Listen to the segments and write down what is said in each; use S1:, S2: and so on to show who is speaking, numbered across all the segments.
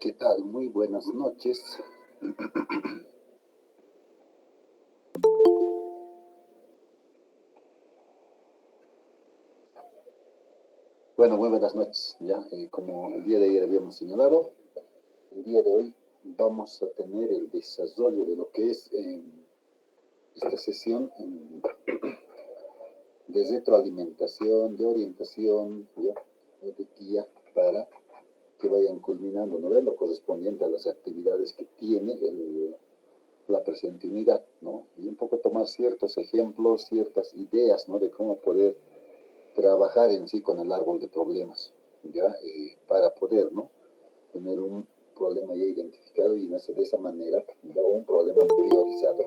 S1: ¿Qué tal? Muy buenas noches. Bueno, muy buenas noches. Ya, como el día de ayer habíamos señalado, el día de hoy vamos a tener el desarrollo de lo que es esta sesión de retroalimentación, de orientación, ya, de guía para que vayan culminando, ¿no? Lo correspondiente a las actividades que tiene la presente unidad, ¿no? Y un poco tomar ciertos ejemplos, ciertas ideas, ¿no? De cómo poder trabajar en sí con el árbol de problemas, ¿ya? Para poder, ¿no? Tener un problema ya identificado y nacer de esa manera, ¿ya? Un problema priorizado.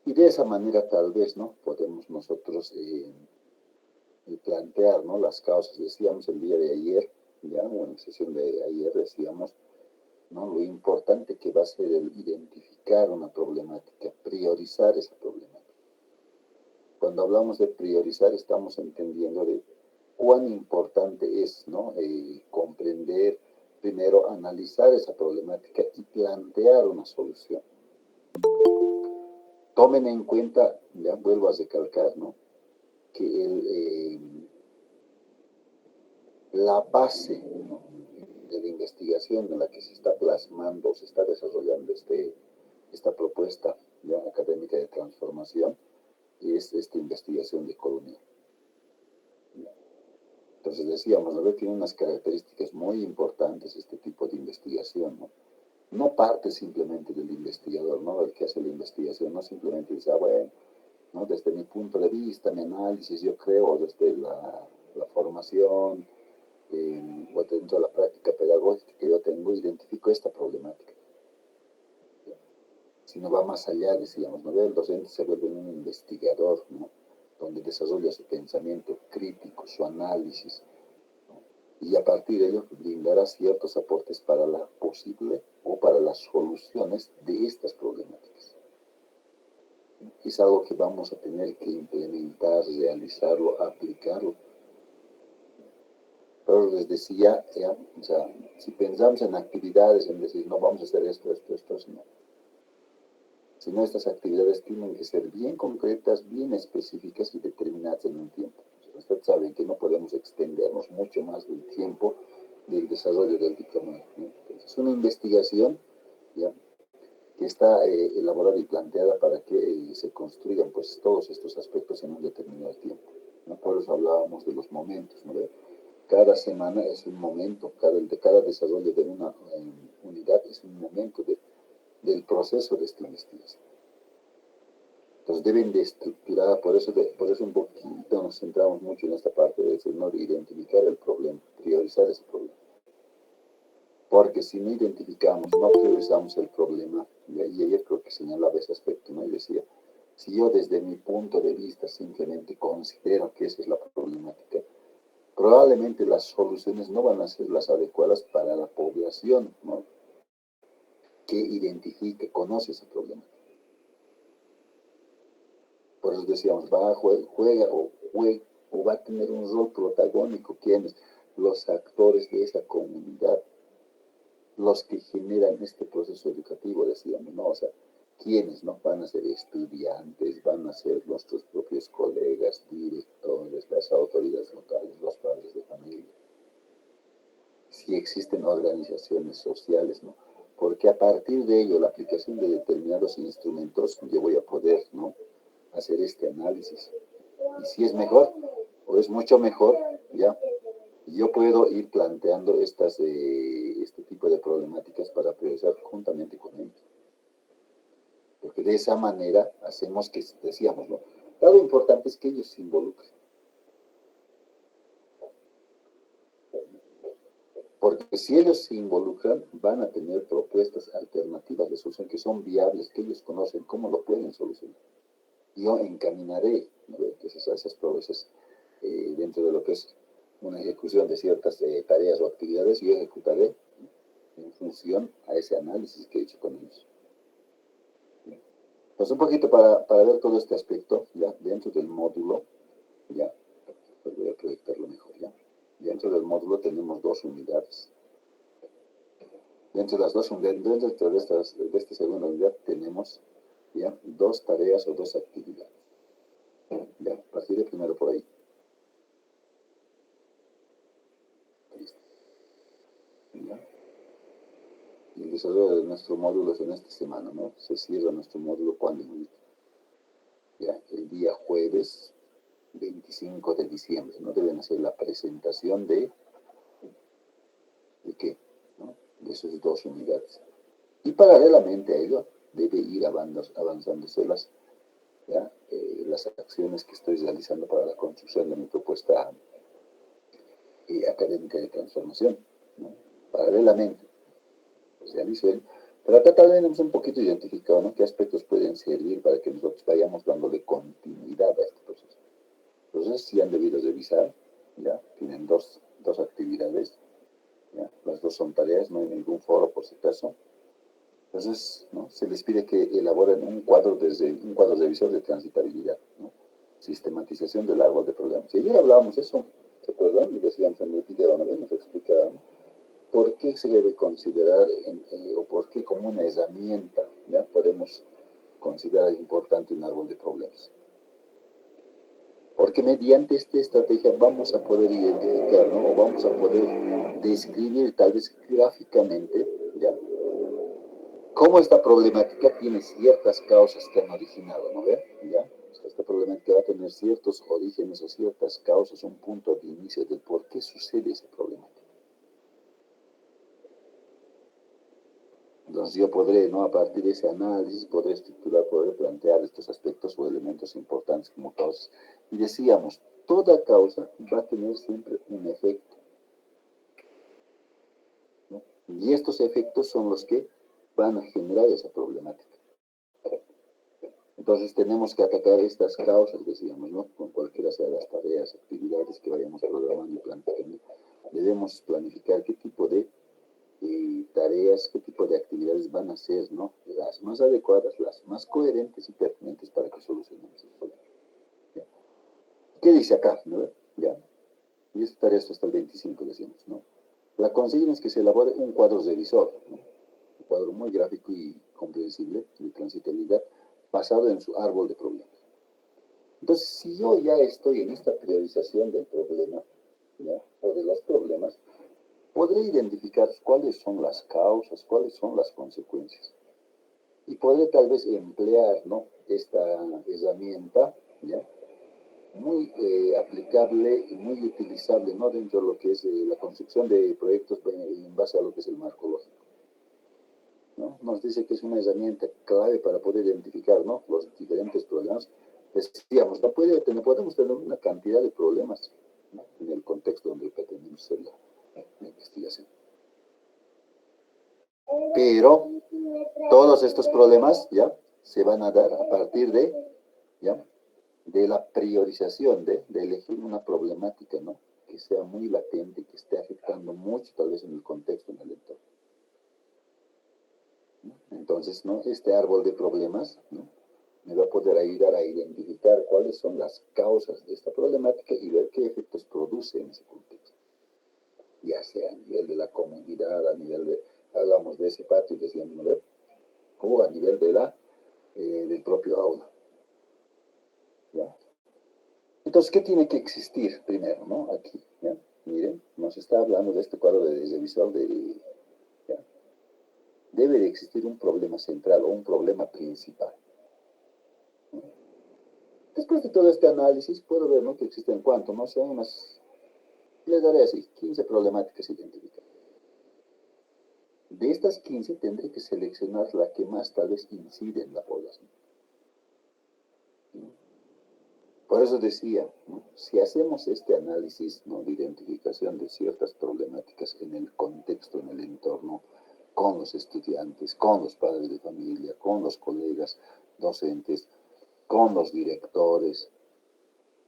S1: Y de esa manera tal vez, ¿no? Podemos nosotros plantear, ¿no? Las causas. Decíamos el día de ayer, ya, o en la sesión de ayer decíamos, ¿no? Lo importante que va a ser el identificar una problemática, priorizar esa problemática. Cuando hablamos de priorizar, estamos entendiendo de cuán importante es, ¿no? Comprender, primero analizar esa problemática y plantear una solución. Tomen en cuenta, ya vuelvo a recalcar, ¿no? Que la base, ¿no? De la investigación en la que se está plasmando, se está desarrollando esta propuesta, ¿ya? Académica de transformación, es esta investigación de Colonial. Entonces decíamos, ¿no? Tiene unas características muy importantes este tipo de investigación, ¿no? No parte simplemente del investigador, ¿no? El que hace la investigación, no simplemente dice, bueno, ¿no? Desde mi punto de vista, mi análisis, yo creo, desde la formación, o dentro de la práctica pedagógica que yo tengo, identifico esta problemática. Sino va más allá, decíamos, ¿no? El docente se vuelve un investigador, ¿no? Donde desarrolla su pensamiento crítico, su análisis, y a partir de ello brindará ciertos aportes para la posible o para las soluciones de estas problemáticas. Es algo que vamos a tener que implementar, realizarlo, aplicarlo. Pero les decía, o sea, si pensamos en actividades, en decir, no vamos a hacer esto, no. Sino estas actividades tienen que ser bien concretas, bien específicas y determinadas en un tiempo. Ustedes saben que no podemos extendernos mucho más del tiempo del desarrollo del diploma, ¿no? Entonces, es una investigación, ¿ya? Que está elaborada y planteada para que se construyan pues, todos estos aspectos en un determinado tiempo, ¿no? Por eso hablábamos de los momentos, ¿no? Cada semana es un momento, cada desarrollo de una unidad es un momento del proceso de esta investigación. Entonces deben de estructurar, por eso un poquito nos centramos mucho en esta parte de decir, ¿no? De identificar el problema, priorizar ese problema. Porque si no identificamos, no priorizamos el problema, y ayer creo que señalaba ese aspecto, ¿no? Y decía, si yo desde mi punto de vista simplemente considero que esa es la problemática, probablemente las soluciones no van a ser las adecuadas para la población, ¿no? Que identifique, conoce ese problema. Por eso decíamos, juega o va a tener un rol protagónico, ¿quiénes? Los actores de esa comunidad, los que generan este proceso educativo, decíamos, ¿no? O sea, ¿quiénes, no? Van a ser estudiantes, van a ser nuestros propios colegas, directores, las autoridades locales, los padres de familia. Si existen organizaciones sociales, ¿no? Porque a partir de ello, la aplicación de determinados instrumentos, yo voy a poder, ¿no? Hacer este análisis. Y si es mejor, o es mucho mejor, ¿ya? Yo puedo ir planteando este tipo de problemáticas para priorizar juntamente con ellos. Porque de esa manera hacemos que, decíamos, ¿no? Lo importante es que ellos se involucren. Porque si ellos se involucran, van a tener propuestas alternativas de solución que son viables, que ellos conocen cómo lo pueden solucionar. Yo encaminaré, ¿no? Entonces, a esas propuestas dentro de lo que es una ejecución de ciertas tareas o actividades, yo ejecutaré en función a ese análisis que he hecho con ellos. Pues un poquito para ver todo este aspecto, ya dentro del módulo, ya, pues voy a proyectarlo mejor, ya. Dentro del módulo tenemos dos unidades. Entre las dos, dentro de esta segunda unidad tenemos ya dos tareas o dos actividades. Ya, partiré primero por ahí. Listo. ¿Ya? El desarrollo de nuestro módulo es en esta semana, ¿no? Se cierra nuestro módulo cuando, ya, el día jueves 25 de diciembre, ¿no? Deben hacer la presentación ¿de qué? ¿No? De sus dos unidades. Y paralelamente a ello, debe ir avanzándose las acciones que estoy realizando para la construcción de mi propuesta académica de transformación, ¿no? Paralelamente, realizo él. Pero acá también hemos un poquito identificado, ¿no?, qué aspectos pueden servir para que nosotros vayamos dándole continuidad a este proceso. Entonces, sí han debido revisar, ya, tienen dos actividades, ¿ya? Las dos son tareas, no hay ningún foro por si acaso. Entonces, ¿no?, se les pide que elaboren un cuadro revisor de transitabilidad, ¿no? Sistematización del árbol de problemas. Y ayer hablábamos de eso, ¿se acuerdan? Y decíamos en el video, ¿no?, nos explicaban por qué se debe considerar o por qué como una herramienta, ¿ya?, podemos considerar importante un árbol de problemas. Porque mediante esta estrategia vamos a poder identificar, ¿no?, o vamos a poder describir tal vez gráficamente, ¿ya?, cómo esta problemática tiene ciertas causas que han originado, ¿no ve? ¿Ya? O sea, esta problemática va a tener ciertos orígenes o ciertas causas, un punto de inicio del por qué sucede esa problemática. Entonces yo podré, ¿no?, a partir de ese análisis, podré estructurar, podré plantear estos aspectos o elementos importantes como causas. Y decíamos, toda causa va a tener siempre un efecto, ¿no? Y estos efectos son los que van a generar esa problemática. Entonces tenemos que atacar estas causas, decíamos, ¿no?, con cualquiera sea las tareas, actividades que vayamos programando y planificando. Debemos planificar qué tipo de tareas, qué tipo de actividades van a ser, ¿no?, las más adecuadas, las más coherentes y pertinentes para que solucionemos el problema. ¿Ya? ¿Qué dice acá? ¿No? ¿Ya? Y esta tarea hasta el 25, decimos, ¿no? La consigna es que se elabore un cuadro revisor, ¿no?, un cuadro muy gráfico y comprensible de transitabilidad basado en su árbol de problemas. Entonces, si yo ya estoy en esta priorización del problema, ¿ya?, o de los problemas, podré identificar cuáles son las causas, cuáles son las consecuencias. Y podré tal vez emplear, ¿no?, esta herramienta, ¿ya?, muy aplicable y muy utilizable, ¿no?, dentro de lo que es la construcción de proyectos en base a lo que es el marco lógico, ¿no? Nos dice que es una herramienta clave para poder identificar, ¿no?, los diferentes problemas. Decíamos, podemos tener una cantidad de problemas, ¿no?, en el contexto donde pretendemos hacer la investigación. Pero todos estos problemas, ¿ya?, se van a dar a partir ¿ya?, de la priorización, de elegir una problemática, ¿no?, que sea muy latente, que esté afectando mucho tal vez en el contexto, en el entorno. ¿No? Entonces, ¿no?, este árbol de problemas, ¿no?, me va a poder ayudar a identificar cuáles son las causas de esta problemática y ver qué efectos produce en ese contexto. Ya sea a nivel de la comunidad, a nivel de, hablamos de ese patio, decíamos, ¿no?, o a nivel de del propio aula. ¿Ya? Entonces, ¿qué tiene que existir primero, ¿no?, aquí? ¿Ya? Miren, nos está hablando de este cuadro de revisor de... ¿ya?, debe de existir un problema central o un problema principal. ¿No? Después de todo este análisis, puedo ver, ¿no?, que existen, ¿cuánto? No sé, le daré así, 15 problemáticas identificadas. De estas 15 tendré que seleccionar la que más tal vez incide en la población. ¿No? Por eso decía, ¿no?, si hacemos este análisis, ¿no?, de identificación de ciertas problemáticas en el contexto, en el entorno, con los estudiantes, con los padres de familia, con los colegas docentes, con los directores,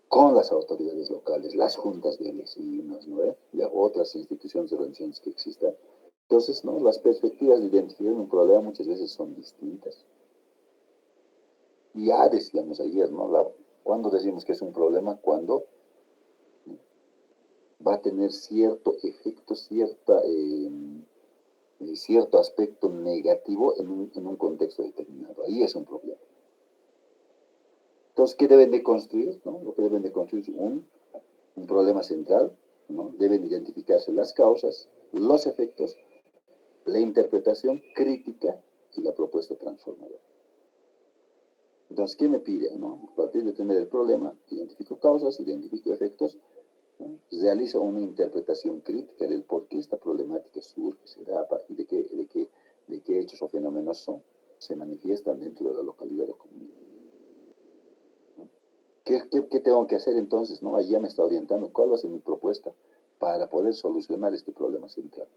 S1: con las autoridades locales, las juntas de vecinos, ¿no?, ya otras instituciones de organizaciones que existan. Entonces, ¿no?, las perspectivas de identificar un problema muchas veces son distintas. Y ya decíamos ayer, ¿no?, cuando decimos que es un problema, cuando, ¿no?, va a tener cierto efecto, cierta cierto aspecto negativo en un contexto determinado. Ahí es un problema. Entonces, ¿qué deben de construir? ¿No? Lo que deben de construir es un problema central, ¿no? Deben identificarse las causas, los efectos, la interpretación crítica y la propuesta transformadora. Entonces, ¿qué me pide? ¿No? A partir de tener el problema, identifico causas, identifico efectos, ¿no? Realizo una interpretación crítica del por qué esta problemática surge, se da a partir de qué hechos o fenómenos se manifiestan dentro de la localidad o comunidad. ¿No? ¿Qué tengo que hacer entonces? ¿No? Ahí ya me está orientando cuál va a ser mi propuesta para poder solucionar este problema central.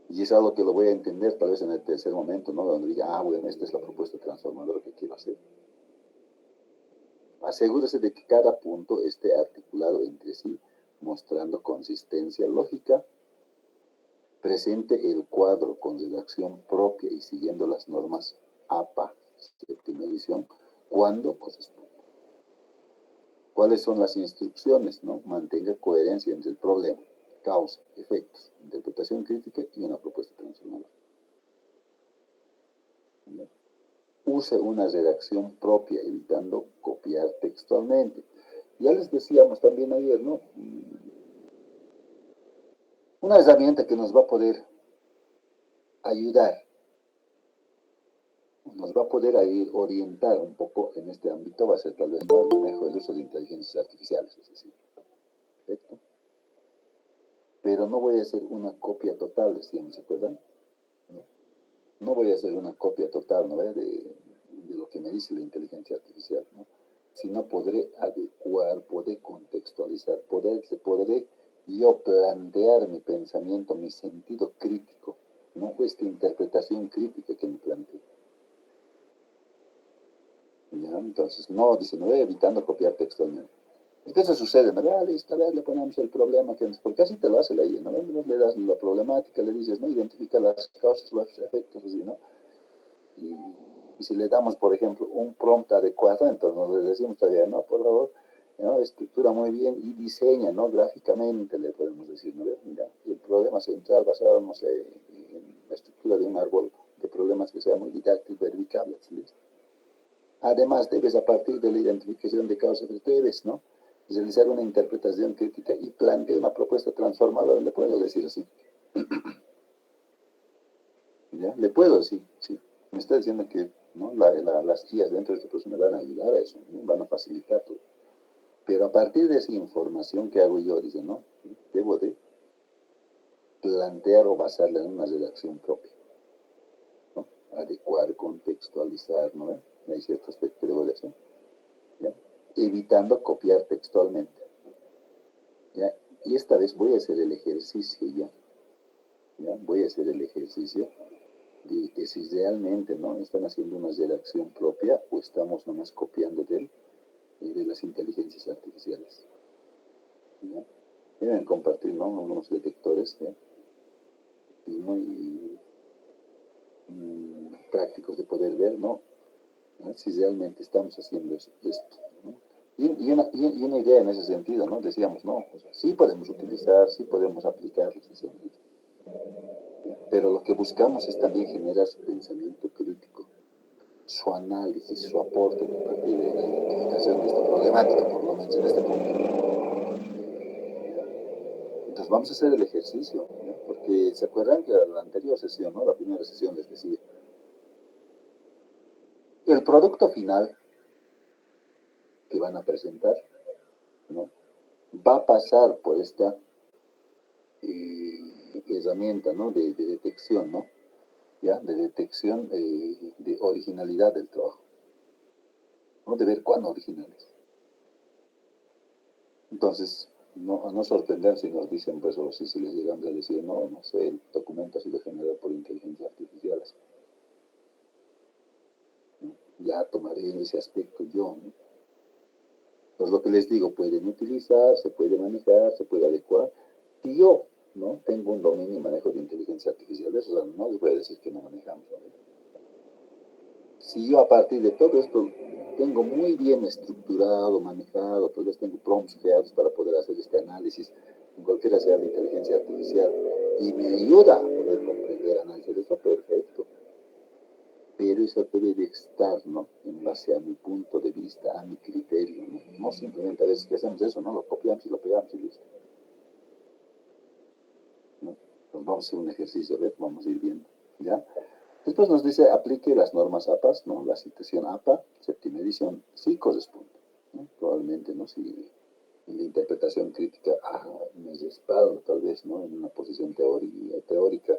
S1: Y es algo que lo voy a entender tal vez en el tercer momento, ¿no? Donde diga, bueno, esta es la propuesta transformadora que quiero hacer. Asegúrese de que cada punto esté articulado entre sí, mostrando consistencia lógica. Presente el cuadro con redacción propia y siguiendo las normas APA, séptima edición, cuando corresponda. ¿Cuáles son las instrucciones? ¿No? Mantenga coherencia entre el problema, causa, efectos, interpretación crítica y una propuesta transformadora. Use una redacción propia, evitando copiar textualmente. Ya les decíamos también ayer, ¿no? Una herramienta que nos va a poder ayudar, nos va a poder orientar un poco en este ámbito, va a ser tal vez el manejo del uso de inteligencias artificiales, es decir, ¿perfecto? Pero no voy a hacer una copia total, decíamos, ¿se acuerdan? No voy a hacer una copia total, ¿no? De lo que me dice la inteligencia artificial, ¿no? Sino podré adecuar, podré contextualizar, podré yo plantear mi pensamiento, mi sentido crítico, ¿no? Esta interpretación crítica que me planteo. ¿Ya? Entonces, no, dice, no voy evitando copiar textualmente. Entonces sucede, ¿no? Listo, a ver, le ponemos el problema, porque así te lo hace la IA, ¿no? Le das la problemática, le dices, ¿no? Identifica las causas, los efectos, así, ¿no? Y si le damos, por ejemplo, un prompt adecuado, entonces le decimos todavía, no, por favor, ¿no? Estructura muy bien y diseña, ¿no? Gráficamente le podemos decir, ¿no? Mira, el problema central basado, no sé, en la estructura de un árbol de problemas que sea muy didáctico, verificable, ¿listo? Además, debes, a partir de la identificación de causas, debes, ¿no? Realizar una interpretación crítica y plantear una propuesta transformadora, le puedo decir así. ¿Ya? Le puedo decir, sí. Me está diciendo que, ¿no? Las guías dentro de este proceso me van a ayudar a eso, ¿no? Van a facilitar todo. Pero a partir de esa información que hago yo, dice, ¿no? Debo de plantear o basarla en una redacción propia, ¿no? Adecuar, contextualizar, ¿no? Hay cierto aspecto que debo de hacer, ¿ya? Evitando copiar textualmente, ¿ya? Y esta vez voy a hacer el ejercicio, ¿ya? Voy a hacer el ejercicio de que si realmente, ¿no? Están haciendo una redacción propia o estamos nomás copiando de las inteligencias artificiales, ¿ya? Deben compartir, ¿no? Unos detectores, ¿ya? Muy prácticos de poder ver, ¿no? Si realmente estamos haciendo esto, ¿no? Y una idea en ese sentido, ¿no? Decíamos, no, pues, sí podemos utilizar, sí podemos aplicar, pero lo que buscamos es también generar su pensamiento crítico, su análisis, su aporte a partir de la identificación de esta problemática, por lo menos en este punto. Entonces vamos a hacer el ejercicio, ¿no? Porque se acuerdan que la anterior sesión, ¿no? La primera sesión les decía, el producto final que van a presentar, ¿no? Va a pasar por esta herramienta, ¿no? De detección, ¿no? ¿Ya? De detección de originalidad del trabajo, ¿no? De ver cuán original es. Entonces, no sorprender si nos dicen, pues, o si les llegamos a decir, no sé, el documento ha sido generado por inteligencia artificial, ¿no? Ya tomaré ese aspecto yo, ¿no? Pues lo que les digo, pueden utilizar, se puede manejar, se puede adecuar. Si yo, ¿no? Tengo un dominio y manejo de inteligencia artificial, eso, o sea, no les voy a decir que no manejamos, ¿no? Si yo a partir de todo esto tengo muy bien estructurado, manejado, tal vez tengo prompts creados para poder hacer este análisis, en cualquiera sea la inteligencia artificial, y me ayuda a poder comprender, analizar esto, perfecto. Pero eso debe de estar, ¿no? En base a mi punto de vista, a mi criterio, ¿no? No simplemente a veces que hacemos eso, ¿no? Lo copiamos y lo pegamos y listo, ¿no? Entonces vamos a hacer un ejercicio, a ver, vamos a ir viendo, ¿ya? Después nos dice, aplique las normas APAS, ¿no? La citación APA, séptima edición, sí corresponde, ¿no? Probablemente, ¿no? Si en la interpretación crítica, me respaldo tal vez, ¿no? En una posición teórica,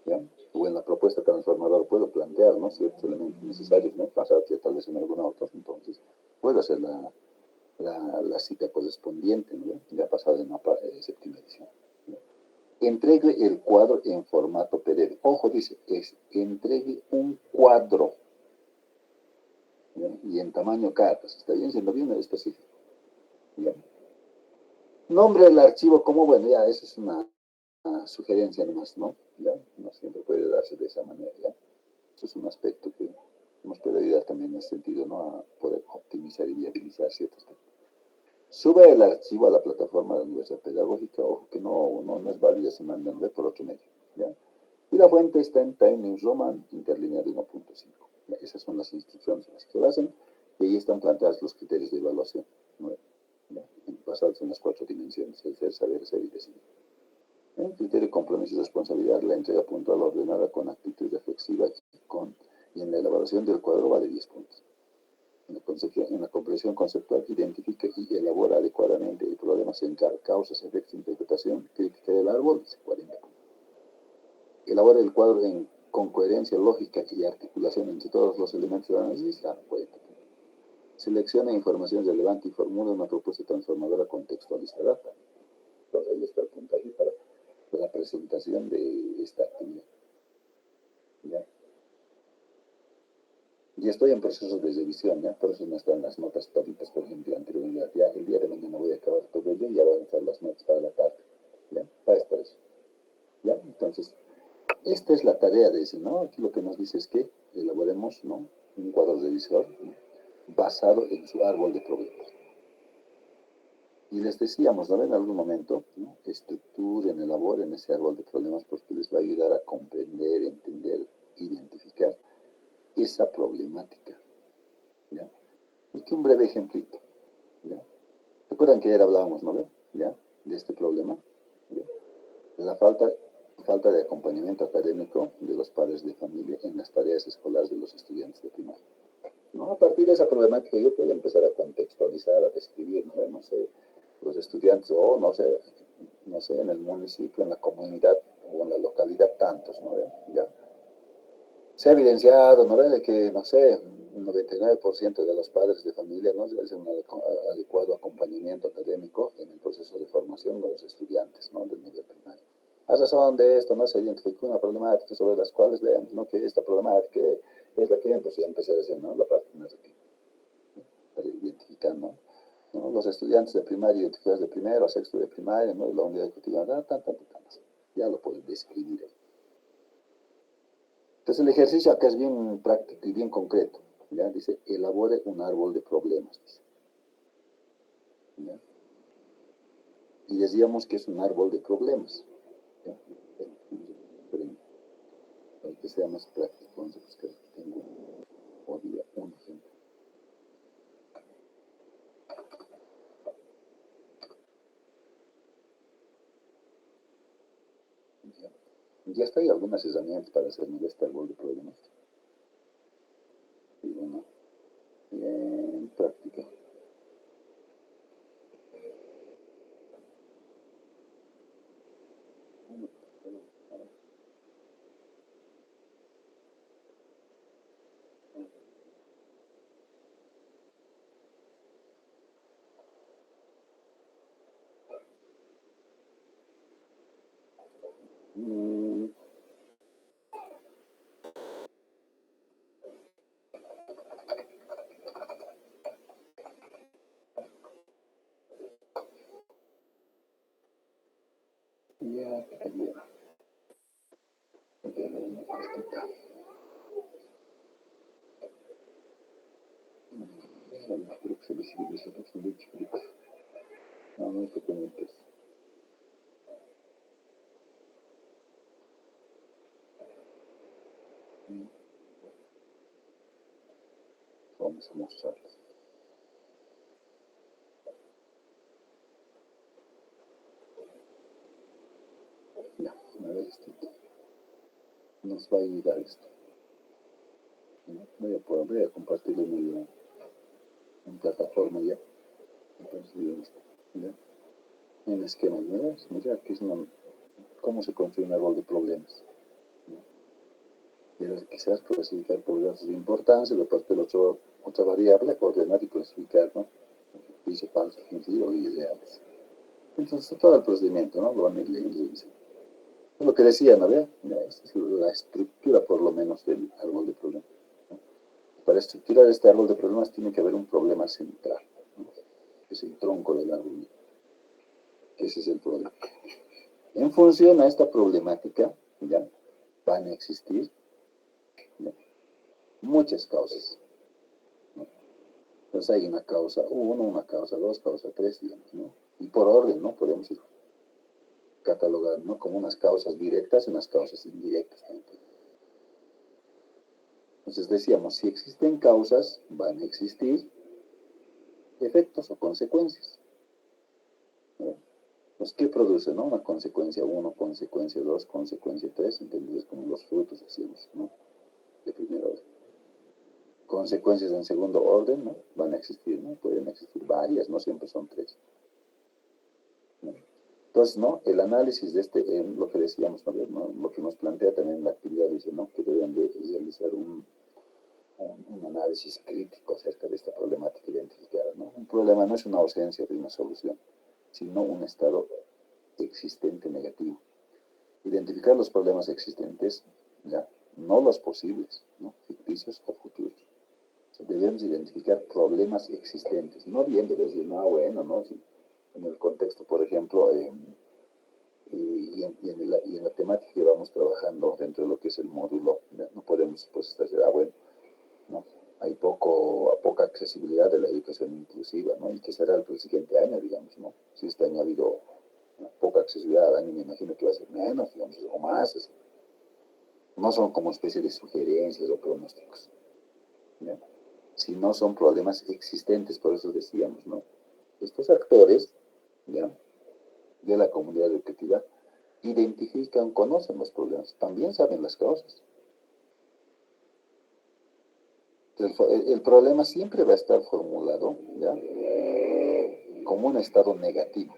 S1: ¿ya? O en la propuesta transformadora puedo plantear, ¿no? Ciertos elementos necesarios, ¿no? Pasar que tal vez en alguna otra, entonces puedo hacer la cita correspondiente, ¿no? Ya pasado en la séptima edición. ¿No? Entregue el cuadro en formato PDF. Ojo, dice, entregue un cuadro, ¿ya? Y en tamaño cartas. Está bien, siendo bien específico. ¿Ya? Nombre del archivo como, bueno, ya, esa es una sugerencia nomás, ¿no? ¿Ya? No siempre puede darse de esa manera, ¿ya? Eso es un aspecto que nos puede ayudar también en ese sentido, ¿no? A poder optimizar y viabilizar ciertos temas. Sube el archivo a la plataforma de la Universidad Pedagógica, ojo que no es válida si mandan por otro medio, ¿ya? Y la fuente está en Time News Roman, interlineal 1.5. Esas son las instrucciones las que lo hacen, y ahí están planteados los criterios de evaluación, ¿no? ¿Ya? Basados en las 4 dimensiones, el ser, saber, ser y decidir. El criterio de compromiso y responsabilidad, la entrega puntual ordenada con actitud reflexiva y en la elaboración del cuadro vale 10 puntos. En la comprensión conceptual, identifica y elabora adecuadamente el problema central, causas, efectos, interpretación, crítica del árbol, 40 puntos. Elabora el cuadro con coherencia lógica y articulación entre todos los elementos de análisis, 40 puntos. Selecciona información relevante y formula una propuesta transformadora contextualizada. Entonces ahí está el puntaje para la presentación de esta actividad. ¿Ya? Y estoy en proceso de revisión, ¿ya? Por eso no están las notas toditas, por ejemplo, anterioridad. Ya el día de mañana voy a acabar todo ello y ya van a estar las notas para la tarde. ¿Ya? Para estar eso. ¿Ya? Entonces, esta es la tarea de ese, ¿no? Aquí lo que nos dice es que elaboremos, ¿no? Un cuadro revisor, ¿no? Basado en su árbol de problemas. Y les decíamos, ¿no? En algún momento, ¿no? Estructuren, elaboren ese árbol de problemas porque les va a ayudar a comprender, entender, identificar esa problemática. ¿Ya? Y que un breve ejemplito. ¿Ya? ¿Recuerdan que ayer hablábamos, ¿no? ¿Ya? De este problema? ¿Ya? La falta de acompañamiento académico de los padres de familia en las tareas escolares de los estudiantes de primaria. ¿No? A partir de esa problemática yo puedo empezar a contextualizar, a describir, ¿no? No sé, los estudiantes, o no sé, en el municipio, en la comunidad o en la localidad, tantos, ¿no? ¿Ya? Se ha evidenciado, ¿no? De que, no sé, un 99% de los padres de familia no hacen un adecuado acompañamiento académico en el proceso de formación de los estudiantes, ¿no? Del nivel primario. A razón de esto, ¿no? Se identificó una problemática sobre las cuales veamos, ¿no? Que esta problemática es la que, pues ya empecé a decir, ¿no? La parte más aquí, ¿no? Para identificar, ¿no? Los estudiantes de primaria identificados de primero a sexto de primaria, ¿no? La unidad cotidiana, ya lo pueden describir ahí. Entonces el ejercicio acá es bien práctico y bien concreto. ¿Ya? Dice, elabore un árbol de problemas. Dice. ¿Ya? Y decíamos que es un árbol de problemas. ¿Ya? Para que sea más práctico, vamos a buscar. Tengo un ejemplo. ¿Ya? Ya está, hay algunas herramientas para hacer este árbol de problemas. Y bueno, bien práctica. Mm, ya, bien. Creo que se visibiliza mucho. No, no es pequeñitos. Vamos a mostrarles. Ya, a ver esto. Nos va a ayudar esto. Voy a compartirlo en plataforma ya. Entonces, ¿ya? En esquema, mira, aquí es cómo se construye un árbol de problemas. Y ahora quizás clasificar por grados de importancia, de parte de otra variable, ordenar y clasificar, ¿no? Dice falso, sentido y ideales. Entonces, todo el procedimiento, ¿no? Lo van a ir leyendo. Es lo que decía, ¿no? Esta es la estructura, por lo menos, del árbol de problemas. ¿No? Para estructurar este árbol de problemas tiene que haber un problema central, ¿no? Es el tronco del árbol. Ese es el problema. En función a esta problemática, ¿ya? Van a existir, ¿ya? Muchas causas, ¿no? Entonces hay una causa 1, una causa 2, causa 3, digamos, ¿no? Y por orden, ¿no? Podemos ir catalogando, ¿no? Como unas causas directas y unas causas indirectas. Entonces decíamos, si existen causas, van a existir efectos o consecuencias, ¿no? Pues, ¿qué produce, no? Una consecuencia 1, consecuencia 2, consecuencia 3, entendidos como los frutos, decíamos, ¿no? De primer orden. Consecuencias en segundo orden, ¿no? Van a existir, ¿no? Pueden existir varias, no siempre son 3. ¿No? Entonces, ¿no? El análisis de lo que decíamos, ¿no? Lo que nos plantea también la actividad, dice, ¿no? Que deben de realizar un análisis crítico acerca de esta problemática identificada, ¿no? Un problema no es una ausencia de una solución, sino un estado existente negativo. Identificar los problemas existentes, ¿ya? No los posibles, ¿no? Ficticios o futuros. O sea, debemos identificar problemas existentes, no viendo desde, no, bueno, ¿no? Si en el contexto, por ejemplo, y en la temática que vamos trabajando dentro de lo que es el módulo, ¿ya? No podemos, pues, estar, bueno, ¿no? Hay poca accesibilidad de la educación inclusiva, ¿no? ¿Y qué será el siguiente año, digamos, ¿no? Si este año ha habido poca accesibilidad, al año me imagino que va a ser menos, digamos, o más. Así. No son como especie de sugerencias o pronósticos, ¿ya? Sino son problemas existentes, por eso decíamos, ¿no? Estos actores, ¿ya? De la comunidad educativa identifican, conocen los problemas, también saben las causas. El problema siempre va a estar formulado, ¿ya? Como un estado negativo.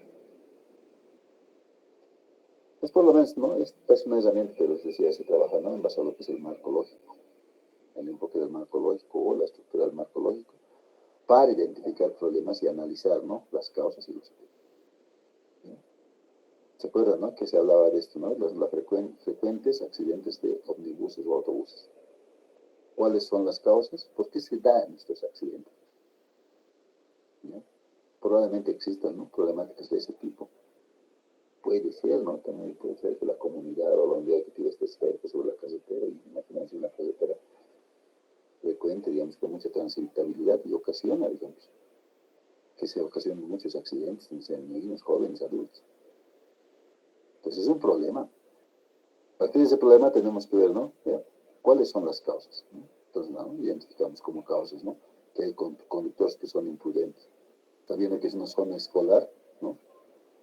S1: Pues por lo menos, ¿no? Esta es una herramienta que les decía, se trabaja, ¿no? En base a lo que es el marco lógico, el enfoque del marco lógico o la estructura del marco lógico, para identificar problemas y analizar, ¿no? Las causas y los efectos. ¿Se acuerdan, no? Que se hablaba de esto, ¿no? Los frecuentes accidentes de omnibuses o autobuses. ¿Cuáles son las causas? ¿Por qué se dan estos accidentes? ¿No? Probablemente existan, ¿no? Problemáticas de ese tipo. Puede ser, ¿no? También puede ser que la comunidad o la unidad educativa esté cerca sobre la carretera y imagínense una carretera frecuente, digamos, con mucha transitabilidad y ocasiona, digamos, que se ocasionen muchos accidentes, sean niños, jóvenes, adultos. Entonces es un problema. A partir de ese problema tenemos que ver, ¿no? ¿Cuáles son las causas? ¿No? Entonces, ¿no? Identificamos como causas, ¿no? Que hay conductores que son imprudentes. Sabiendo que es una zona escolar, ¿no?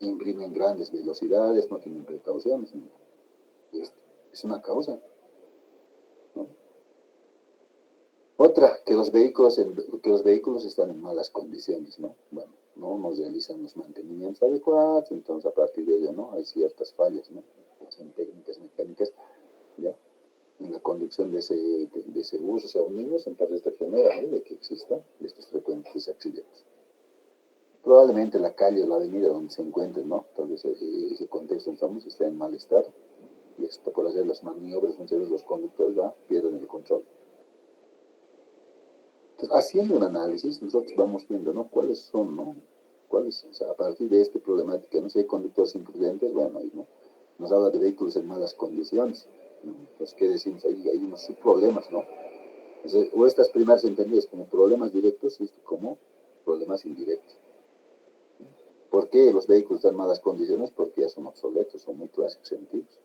S1: Imprimen grandes velocidades, no tienen precauciones. ¿No? Es una causa, ¿no? Otra, que los vehículos están en malas condiciones, ¿no? Bueno, no realizan los mantenimientos adecuados, entonces a partir de ello, ¿no? Hay ciertas fallas, ¿no? Son técnicas mecánicas, ¿ya? En la conducción de ese bus, o sea, unidos, entonces esto genera, ¿no? De que existan estos frecuentes accidentes. Probablemente la calle o la avenida donde se encuentren, ¿no? Tal vez ese contexto, estamos, está en mal estado, y esto por hacer las maniobras, muchas veces los conductores, ¿va? Pierden el control. Entonces, haciendo un análisis, nosotros vamos viendo, ¿no? ¿Cuáles son, ¿no? O sea, a partir de esta problemática, no sé, hay conductores imprudentes, bueno, ahí, ¿no? Nos habla de vehículos en malas condiciones, ¿no? Entonces, ¿qué decimos? Ahí hay unos subproblemas, ¿no? Entonces, o estas primeras entendidas como problemas directos y esto como problemas indirectos. ¿Por qué los vehículos están en malas condiciones? Porque ya son obsoletos, son muy clásicos y antiguos.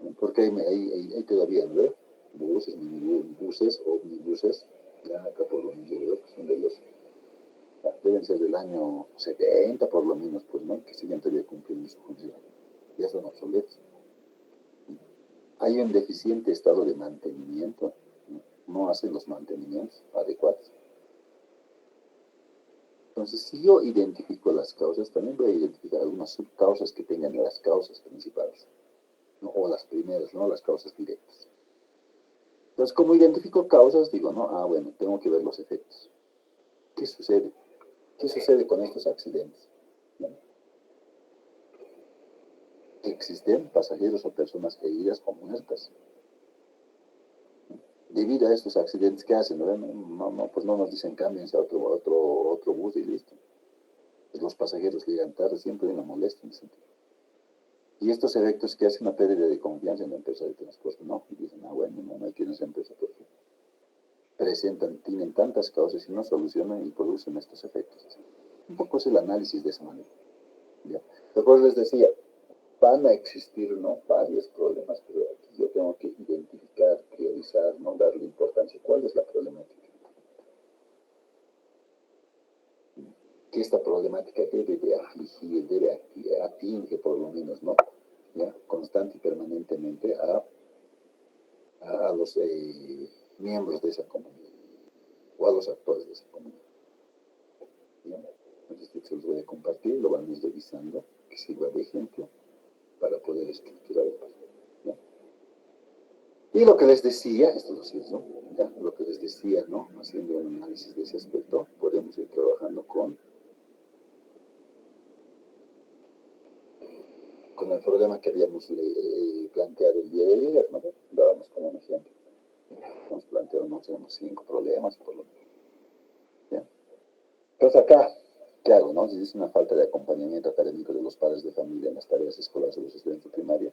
S1: ¿No? Porque hay todavía, ¿no? Buses, minibuses o omnibuses Ya acá por lo menos yo veo que son de los, deben ser del año 70 por lo menos, pues, ¿no? Que siguen todavía cumpliendo su función. Ya son obsoletos. Hay un deficiente estado de mantenimiento, no, no hacen los mantenimientos adecuados. Entonces, si yo identifico las causas, también voy a identificar algunas subcausas que tengan las causas principales, ¿no? O las primeras, ¿no? Las causas directas. Entonces, como identifico causas, digo, no, bueno, tengo que ver los efectos. ¿Qué sucede? ¿Qué sucede con estos accidentes? Bueno, existen pasajeros o personas heridas o muertas debido a estos accidentes que hacen, ¿no? Pues no nos dicen cámbiense a otro bus y listo. Pues los pasajeros llegan tarde, siempre hay una molestia en ese sentido. Y estos efectos que hacen una pérdida de confianza en la empresa de transporte, ¿no? Y dicen, bueno, no hay que ir a esa empresa porque tienen tantas causas y no solucionan y producen estos efectos. Un poco es el análisis de esa manera. ¿Ya? Después les decía, van a existir, ¿no? Varios problemas, pero aquí yo tengo que identificar, priorizar, ¿no? Darle importancia. ¿Cuál es la problemática? Que esta problemática debe de afligir, atinge por lo menos, ¿no? ¿Ya? Constante y permanentemente a los miembros de esa comunidad o a los actores de esa comunidad. ¿Ya? Entonces, se los voy a compartir, lo van a ir revisando, que sirva de ejemplo para poder estructurar el paso. ¿Ya? Y lo que les decía, esto lo es, ¿no? Ya, lo que les decía, ¿no? Haciendo un análisis de ese aspecto, podemos ir trabajando con el problema que habíamos planteado el día de ayer, ¿no? Dábamos como un ejemplo. Nos plantearon, no tenemos 5 problemas, por lo menos. ¿Ya? Entonces acá, ¿qué hago, no? Si es una falta de acompañamiento académico de los padres de familia en las tareas escolares de los estudiantes de primaria,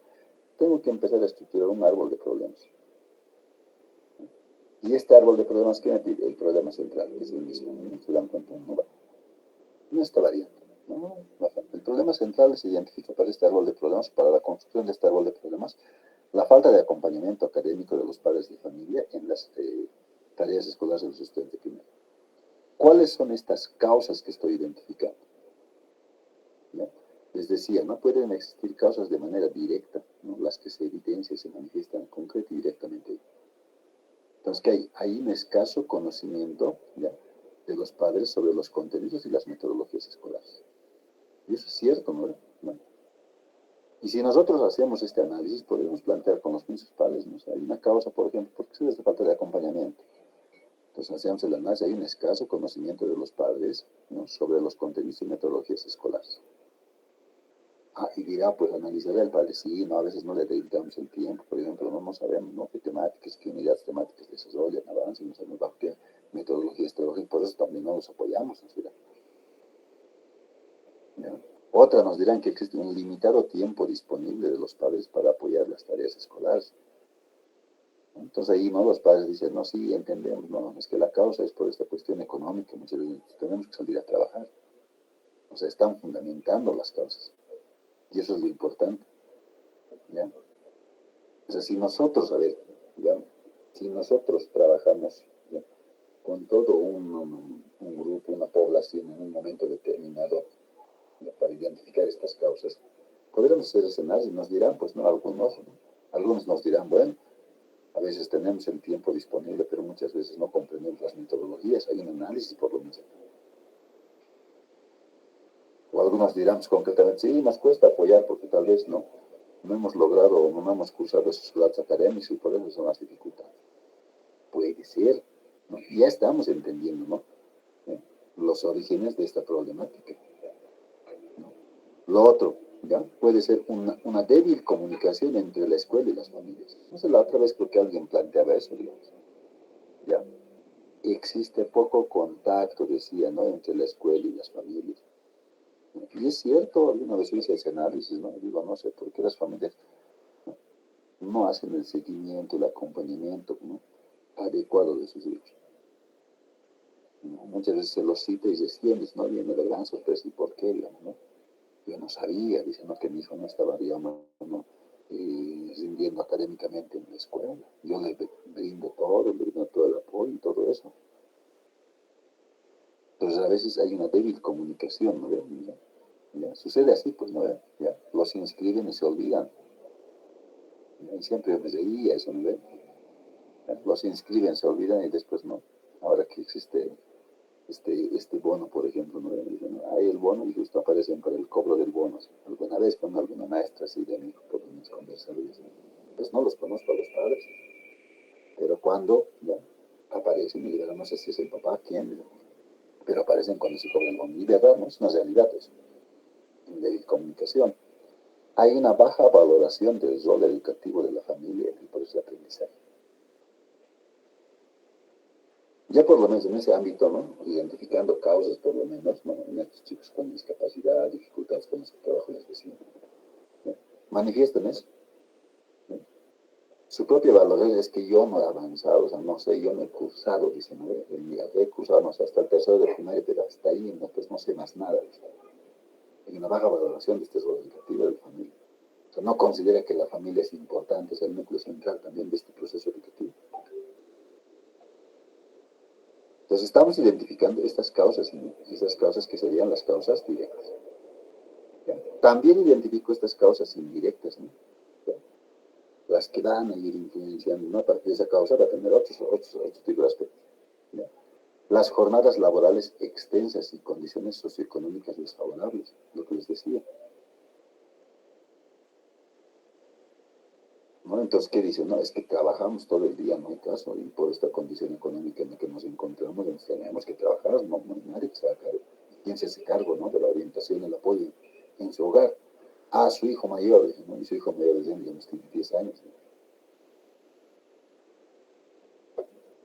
S1: tengo que empezar a estructurar un árbol de problemas. Y este árbol de problemas, ¿qué me pide? El problema central, que es el mismo. ¿No? ¿Se dan cuenta? No está variando. ¿No? El problema central se identifica para este árbol de problemas, para la construcción de este árbol de problemas, la falta de acompañamiento académico de los padres de familia en las tareas escolares de los estudiantes de primaria. ¿Cuáles son estas causas que estoy identificando? ¿No? Les decía, no pueden existir causas de manera directa, ¿no? Las que se evidencian y se manifiestan concreto y directamente. Entonces, ¿qué hay? Hay un escaso conocimiento, ¿ya?, de los padres sobre los contenidos y las metodologías escolares. Y eso es cierto, ¿no? ¿No? Y si nosotros hacemos este análisis, podemos plantear con los mismos padres, ¿no? O sea, hay una causa, por ejemplo, porque se les falta de acompañamiento. Entonces hacemos el análisis, hay un escaso conocimiento de los padres, ¿no?, sobre los contenidos y metodologías escolares. Y dirá, pues analizaré al padre, sí, no, a veces no le dedicamos el tiempo, por ejemplo, no sabemos, ¿no?, qué temáticas, qué unidades temáticas desarrollan, avanzan, no sabemos bajo qué metodologías teológicas, por eso también no los apoyamos, ¿no? ¿Ya? Otra nos dirán que existe un limitado tiempo disponible de los padres para apoyar las tareas escolares. Entonces ahí, ¿no?, los padres dicen, no, sí, entendemos, no, es que la causa es por esta cuestión económica, muchas veces tenemos que salir a trabajar. O sea, están fundamentando las causas. Y eso es lo importante. ¿Ya? O sea, si nosotros, a ver, ¿ya?, si nosotros trabajamos, ¿ya?, con todo un grupo, una población en un momento determinado, ¿ya?, para identificar estas causas, podremos hacer escenarios y nos dirán, pues no, algunos nos dirán, bueno, a veces tenemos el tiempo disponible, pero muchas veces no comprendemos las metodologías, hay un análisis por lo mismo. O algunos dirán, pues, concretamente, sí, nos cuesta apoyar porque tal vez no hemos logrado o no hemos cursado esos grados académicos y por eso son las dificultades. Puede ser, ¿no? Ya estamos entendiendo, ¿no?, los orígenes de esta problemática, ¿no? Lo otro, ¿ya?, puede ser una débil comunicación entre la escuela y las familias. No sé, la otra vez creo que alguien planteaba eso, digamos. ¿Ya? Existe poco contacto, decía, ¿no?, entre la escuela y las familias. Y es cierto, alguna vez hice ese análisis, ¿no? Digo, no sé por qué las familias no hacen el seguimiento, el acompañamiento, ¿no?, adecuado de sus hijos. ¿No? Muchas veces se los cita y se sientes, ¿no? Viene de gran sorpresa, ¿y por qué? Digamos, ¿no? Yo no sabía, dice, no, que mi hijo no estaba, digamos, ¿no?, rindiendo académicamente en la escuela. Yo le brindo todo el apoyo y todo eso. Entonces a veces hay una débil comunicación, ¿no? Ya, ya, sucede así, pues, ¿no? Ya, los inscriben y se olvidan. Ya, y siempre me reía eso, ¿no? Ya, los inscriben, se olvidan y después no. Ahora que existe este bono, por ejemplo, ¿no? Dicen, ¿no? Hay el bono y justo aparecen para el cobro del bono. ¿Sí? Alguna vez con alguna maestra así de mi hijo podemos conversar y dicen, pues no los conozco a los padres, pero cuando ya aparecen y dirán, no sé si es el papá, quién, pero aparecen cuando se cobra el bono. Y verdad, no es una realidad eso, de comunicación. Hay una baja valoración del rol educativo de la familia y por eso el aprendizaje. Ya por lo menos en ese ámbito, ¿no? Identificando causas, por lo menos, ¿no? En estos chicos con discapacidad, dificultades con los que trabajo les decía, ¿no? Manifiestan eso, ¿no? Su propia valoración es que yo no he avanzado, o sea, no sé, yo no he cursado, dicen, ¿no? He cursado, no sé, hasta el tercero de primaria, pero hasta ahí, no, pues no sé más nada, dicen. Hay una baja valoración de este rol educativo de la familia. O sea, no considera que la familia es importante, es el núcleo central también de este proceso educativo. Entonces estamos identificando estas causas, esas causas que serían las causas directas. ¿Ya? También identifico estas causas indirectas, ¿no? ¿Ya? Las que van a ir influenciando, ¿no? A partir de esa causa va a tener otros tipos de aspectos. ¿Ya? Las jornadas laborales extensas y condiciones socioeconómicas desfavorables, lo que les decía. ¿No? Entonces, ¿qué dicen? No, es que trabajamos todo el día, no hay caso, y por esta condición económica en la que nos encontramos, nos tenemos que trabajar, no hay nadie que se haga cargo. ¿Quién se hace cargo, ¿no? De la orientación y el apoyo en su hogar? A su hijo mayor, ¿no? Y su hijo mayor, digamos, tiene 10 años. ¿No?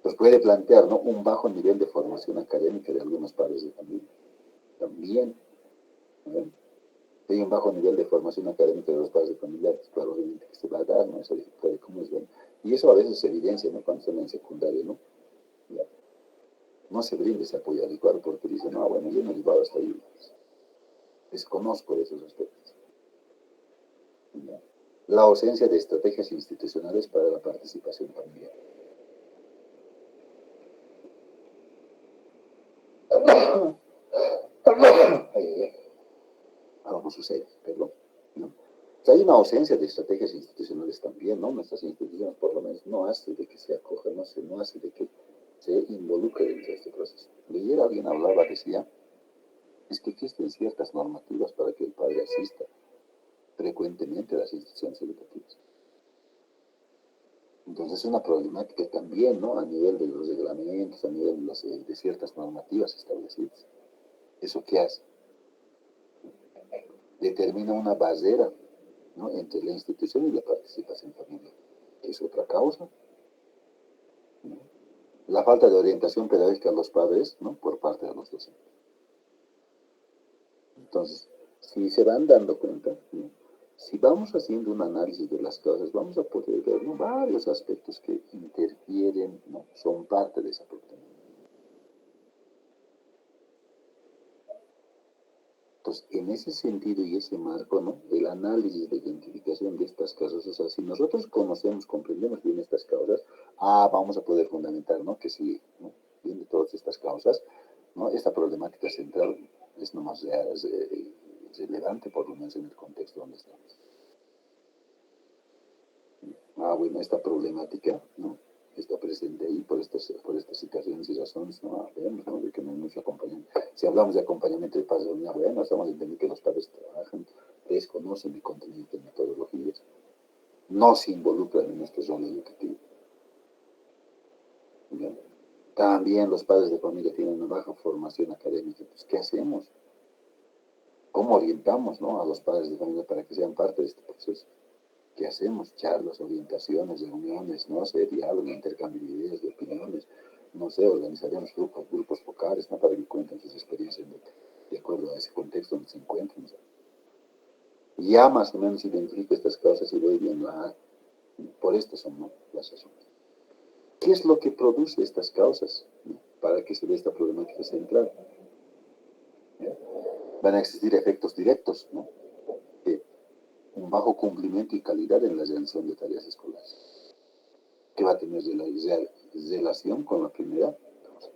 S1: Pues puede plantear, ¿no? Un bajo nivel de formación académica de algunos padres de familia. También, ¿no? Hay un bajo nivel de formación académica de los padres de familia, pues claro, obviamente que se va a dar, ¿no? Esa dificultad de cómo es bien. Y eso a veces se evidencia, ¿no? Cuando están en secundaria, ¿no? Ya. No se brinda ese apoyo adecuado porque dicen, no, bueno, yo no he llevado hasta ahí. Desconozco de esos aspectos. ¿Ya? La ausencia de estrategias institucionales para la participación familiar. Algo sucede, perdón. ¿No? O sea, hay una ausencia de estrategias institucionales también, ¿no? Nuestras instituciones por lo menos no hace de que se acoja, no hace de que se involucre dentro de este proceso. De ayer alguien hablaba, decía, es que existen ciertas normativas para que el padre asista frecuentemente a las instituciones educativas. Entonces es una problemática también, ¿no? A nivel de los reglamentos, a nivel de ciertas normativas establecidas. ¿Eso qué hace? Determina una barrera, ¿no? Entre la institución y la participación familiar, que es otra causa, ¿no? La falta de orientación pedagógica a los padres, ¿no? Por parte de los docentes. Entonces, si se van dando cuenta, ¿no? Si vamos haciendo un análisis de las causas, vamos a poder ver, ¿no? Varios aspectos que interfieren, ¿no? Son parte de esa problemática. Entonces, en ese sentido y ese marco, ¿no? El análisis de identificación de estas causas, o sea, si nosotros conocemos, comprendemos bien estas causas, vamos a poder fundamentar, ¿no? Que si, ¿no? Viendo todas estas causas, ¿no? Esta problemática central es nomás relevante, por lo menos en el contexto donde estamos. Bueno, esta problemática, ¿no? Está presente ahí por estas situaciones y razones, ¿no? Vemos, ¿no? De que no hay mucho acompañamiento. Si hablamos de acompañamiento de padres, bueno, estamos entendiendo que los padres trabajan, desconocen el contenido de metodologías, no se involucran en este rol educativo. ¿Bien? También los padres de familia tienen una baja formación académica. Pues, ¿qué hacemos? ¿Cómo orientamos, ¿no? A los padres de familia para que sean parte de este proceso? ¿Qué hacemos? Charlas, orientaciones, reuniones, no sé, diálogo, intercambio de ideas, de opiniones, no sé, organizaremos grupos focales, ¿no? Para que cuenten sus experiencias de acuerdo a ese contexto donde se encuentran. ¿No? Ya más o menos identifico estas causas y voy viendo, por estas son, ¿no? Las razones. ¿Qué es lo que produce estas causas, ¿no? Para que se dé esta problemática central? ¿Ya? Van a existir efectos directos, ¿no? Un bajo cumplimiento y calidad en la realización de tareas escolares, que va a tener relación con la primera causa.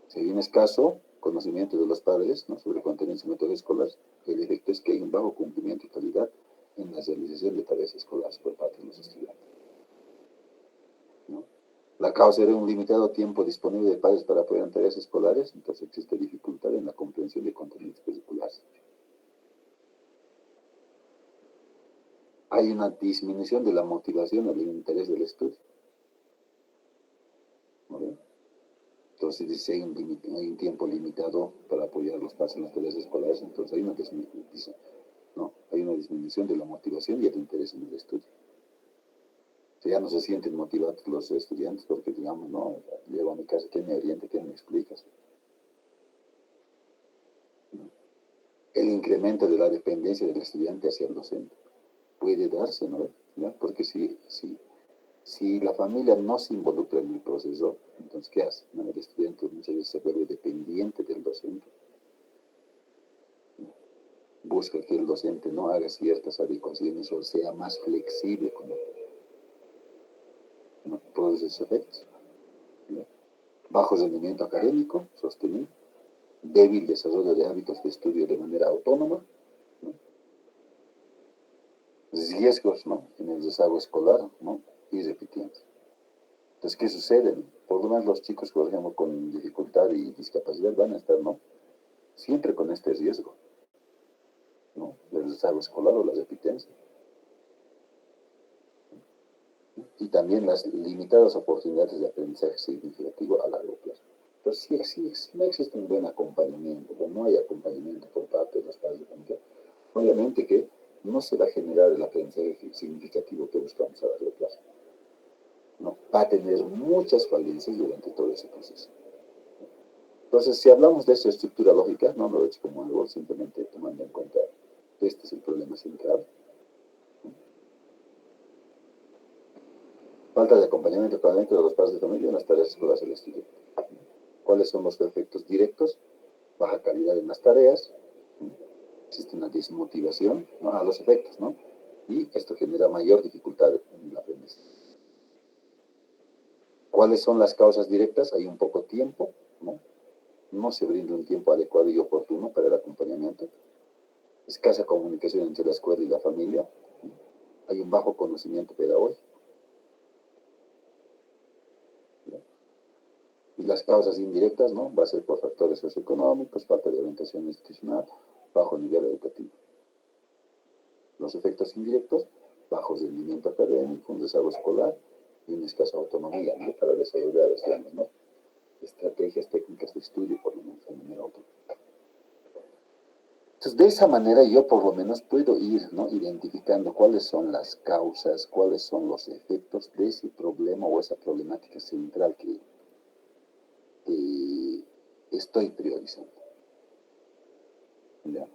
S1: Si bien escaso conocimiento de los padres, ¿no?, sobre contenidos y métodos escolares, el efecto es que hay un bajo cumplimiento y calidad en la realización de tareas escolares por parte de los estudiantes, ¿no? La causa era un limitado tiempo disponible de padres para apoyar en tareas escolares, entonces existe dificultad en la comprensión de contenidos curriculares. Hay una disminución de la motivación o del interés del estudio, ¿no? Entonces, dice, hay un tiempo limitado para apoyar los padres en las tareas escolares, entonces hay una disminución, ¿no? Hay una disminución de la motivación y el interés en el estudio. O sea, ya no se sienten motivados los estudiantes porque, digamos, no, llego a mi casa, ¿quién me orienta? ¿Quién me explica? ¿No? El incremento de la dependencia del estudiante hacia el docente puede darse, ¿no? ¿Ya? Porque si la familia no se involucra en el proceso, entonces, ¿qué hace? ¿No? El estudiante muchas veces se vuelve dependiente del docente. Busca que el docente no haga ciertas adecuaciones o sea más flexible con él. ¿No? Todos esos efectos. ¿No? Bajo rendimiento académico sostenido, débil desarrollo de hábitos de estudio de manera autónoma, ¿no? Riesgos, ¿no?, en el rezago escolar, ¿no?, y repitiendo. Entonces, ¿qué sucede? Por lo menos los chicos, por ejemplo, con dificultad y discapacidad van a estar, ¿no?, siempre con este riesgo, ¿no?, del rezago escolar o la repitencia. Y también las limitadas oportunidades de aprendizaje significativo a largo plazo. Entonces, si no existe un buen acompañamiento, o no hay acompañamiento por parte de los padres de familia, obviamente que no se va a generar el aprendizaje significativo que buscamos a largo plazo, ¿no? Va a tener muchas falencias durante todo ese proceso. Entonces, si hablamos de esa estructura lógica, no lo he hecho como algo, simplemente tomando en cuenta que este es el problema central. Falta de acompañamiento de los padres de familia en las tareas escolares del estudiante. ¿Cuáles son los efectos directos? Baja calidad en las tareas, existe una desmotivación, ¿no?, a los efectos, ¿no? Y esto genera mayor dificultad en el aprendizaje. ¿Cuáles son las causas directas? Hay un poco tiempo, ¿no? No se brinda un tiempo adecuado y oportuno para el acompañamiento. Escasa comunicación entre la escuela y la familia. Hay un bajo conocimiento pedagógico. Y las causas indirectas, ¿no?, va a ser por factores socioeconómicos, falta de orientación institucional, bajo nivel educativo. Los efectos indirectos, bajo rendimiento académico, un rezago escolar y una escasa autonomía, ¿no?, para desarrollar, digamos, ¿no?, estrategias técnicas de estudio, por lo menos de manera autónoma. Entonces, de esa manera yo por lo menos puedo ir, ¿no?, identificando cuáles son las causas, cuáles son los efectos de ese problema o esa problemática central que estoy priorizando. ¿Ya?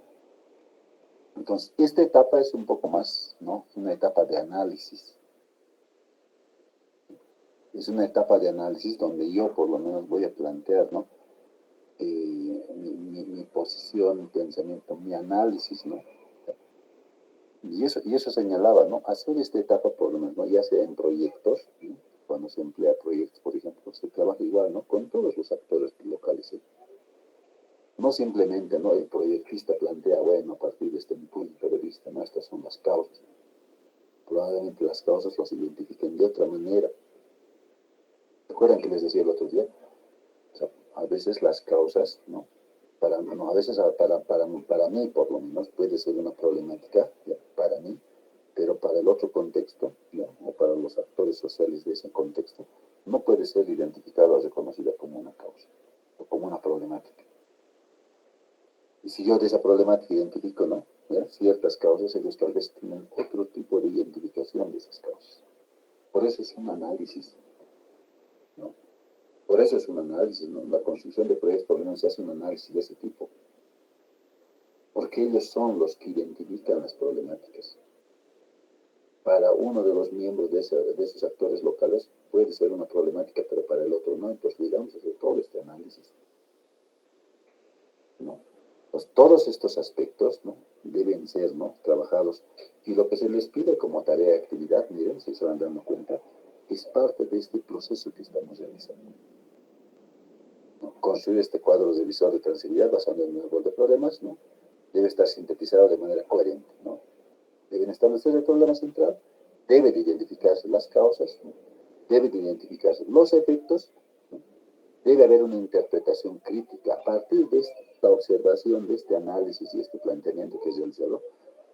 S1: Entonces, esta etapa es un poco más, ¿no?, una etapa de análisis. Es una etapa de análisis donde yo por lo menos voy a plantear, ¿no?, mi posición, mi pensamiento, mi análisis, ¿no? Y eso señalaba, ¿no?, hacer esta etapa por lo menos, ¿no?, ya sea en proyectos, ¿no?, cuando se emplea proyectos, por ejemplo, se trabaja igual, ¿no?, con todos los actores locales, ¿eh? No simplemente, ¿no?, el proyectista plantea, bueno, a partir de este punto de vista, ¿no?, estas son las causas. Probablemente las causas las identifiquen de otra manera. ¿Recuerdan que les decía el otro día? O sea, a veces las causas, ¿no?, a veces para mí, por lo menos, puede ser una problemática, ¿ya?, para mí, pero para el otro contexto, ¿ya?, o para los actores sociales de ese contexto, no puede ser identificada o reconocida como una causa o como una problemática. Y si yo de esa problemática identifico, ¿no?, ¿ya?, ciertas causas, ellos tal vez tienen otro tipo de identificación de esas causas. Por eso es un análisis, ¿no? Por eso es un análisis, ¿no? La construcción de proyectos, por lo menos, se hace un análisis de ese tipo. Porque ellos son los que identifican las problemáticas. Para uno de los miembros de esos actores locales puede ser una problemática, pero para el otro no. Entonces, digamos, hacer todo este análisis, ¿no? Pues todos estos aspectos, ¿no?, deben ser, ¿no?, trabajados. Y lo que se les pide como tarea de actividad, miren, si se van dando cuenta, es parte de este proceso que estamos realizando, ¿no?, construir este cuadro revisor de transibilidad basado en el árbol de problemas, ¿no? Debe estar sintetizado de manera coherente, ¿no? Deben establecer el problema central, debe de identificarse las causas, ¿no? Debe de identificarse los efectos, ¿no? Debe haber una interpretación crítica. A partir de esta observación, de este análisis y este planteamiento que es realizado,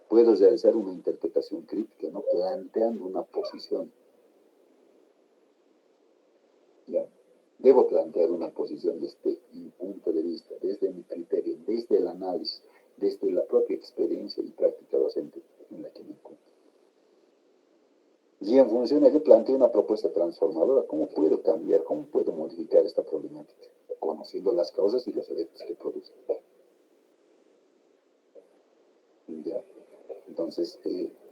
S1: puedo realizar una interpretación crítica, ¿no? Planteando una posición. ¿Ya? Debo plantear una posición desde mi punto de vista, desde mi criterio, desde el análisis, desde la propia experiencia y práctica docente en la que me encuentro. Y en función de ello planteo una propuesta transformadora. ¿Cómo puedo cambiar, cómo puedo modificar esta problemática? Conociendo las causas y los efectos que producen. ¿Ya? Entonces,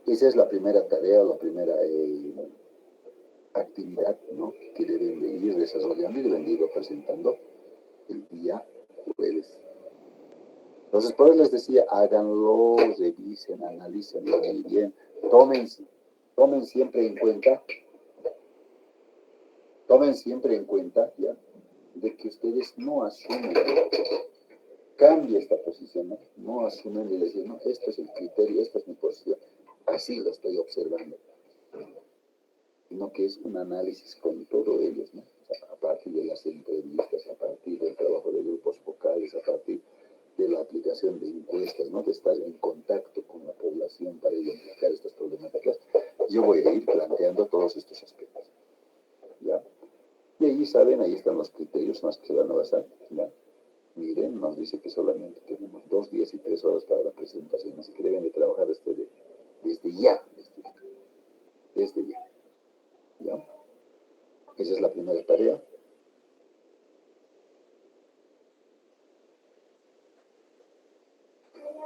S1: esa es la primera tarea, la primera actividad, ¿no? Que deben de ir desarrollando y deben de ir presentando el día jueves. Entonces, por eso les decía, háganlo, revisen, analícenlo muy bien, tomen siempre en cuenta, ¿ya? De que ustedes no asumen, cambie esta posición, ¿no? No asumen de decir, no, esto es el criterio, esta es mi posición, así lo estoy observando, sino que es un análisis con todo ellos, ¿no? O sea, a partir de las entrevistas, a partir del trabajo de grupos focales, a partir de la aplicación de encuestas, ¿no? De estar en contacto con la población para identificar estas problemáticas, yo voy a ir planteando todos estos aspectos, ¿ya? Y ahí saben, ahí están los criterios en los que se van a basar, ¿ya? Miren, nos dice que solamente tenemos 2 días y 3 horas para la presentación, así que deben de trabajar desde ya, desde ya, ¿ya? Esa es la primera tarea.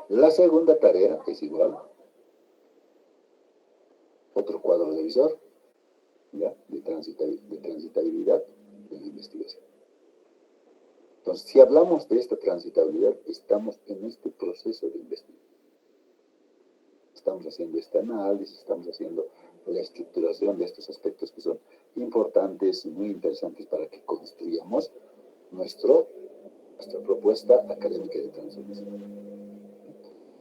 S1: La segunda tarea es igual, otro cuadro revisor, ¿ya? De transitabilidad de la investigación. Entonces, si hablamos de esta transitabilidad, estamos en este proceso de investigación. Estamos haciendo este análisis, estamos haciendo la estructuración de estos aspectos que son importantes y muy interesantes para que construyamos nuestra propuesta académica de transformación.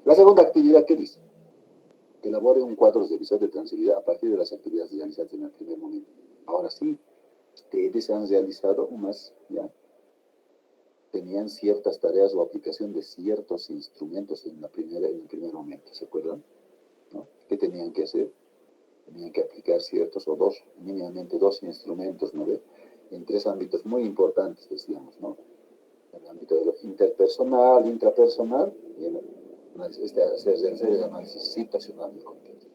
S1: La segunda actividad, ¿qué dice? Que elabore un cuadro revisor de transibilidad a partir de las actividades realizadas en el primer momento. Ahora sí, ustedes han realizado unas, ya, tenían ciertas tareas o aplicación de ciertos instrumentos en el primer momento, ¿se acuerdan? ¿No? ¿Qué tenían que hacer? Tenían que aplicar ciertos o mínimamente dos instrumentos, ¿no? En 3 ámbitos muy importantes, decíamos, ¿no? En el ámbito de lo interpersonal, intrapersonal, y en el análisis situacional del contexto.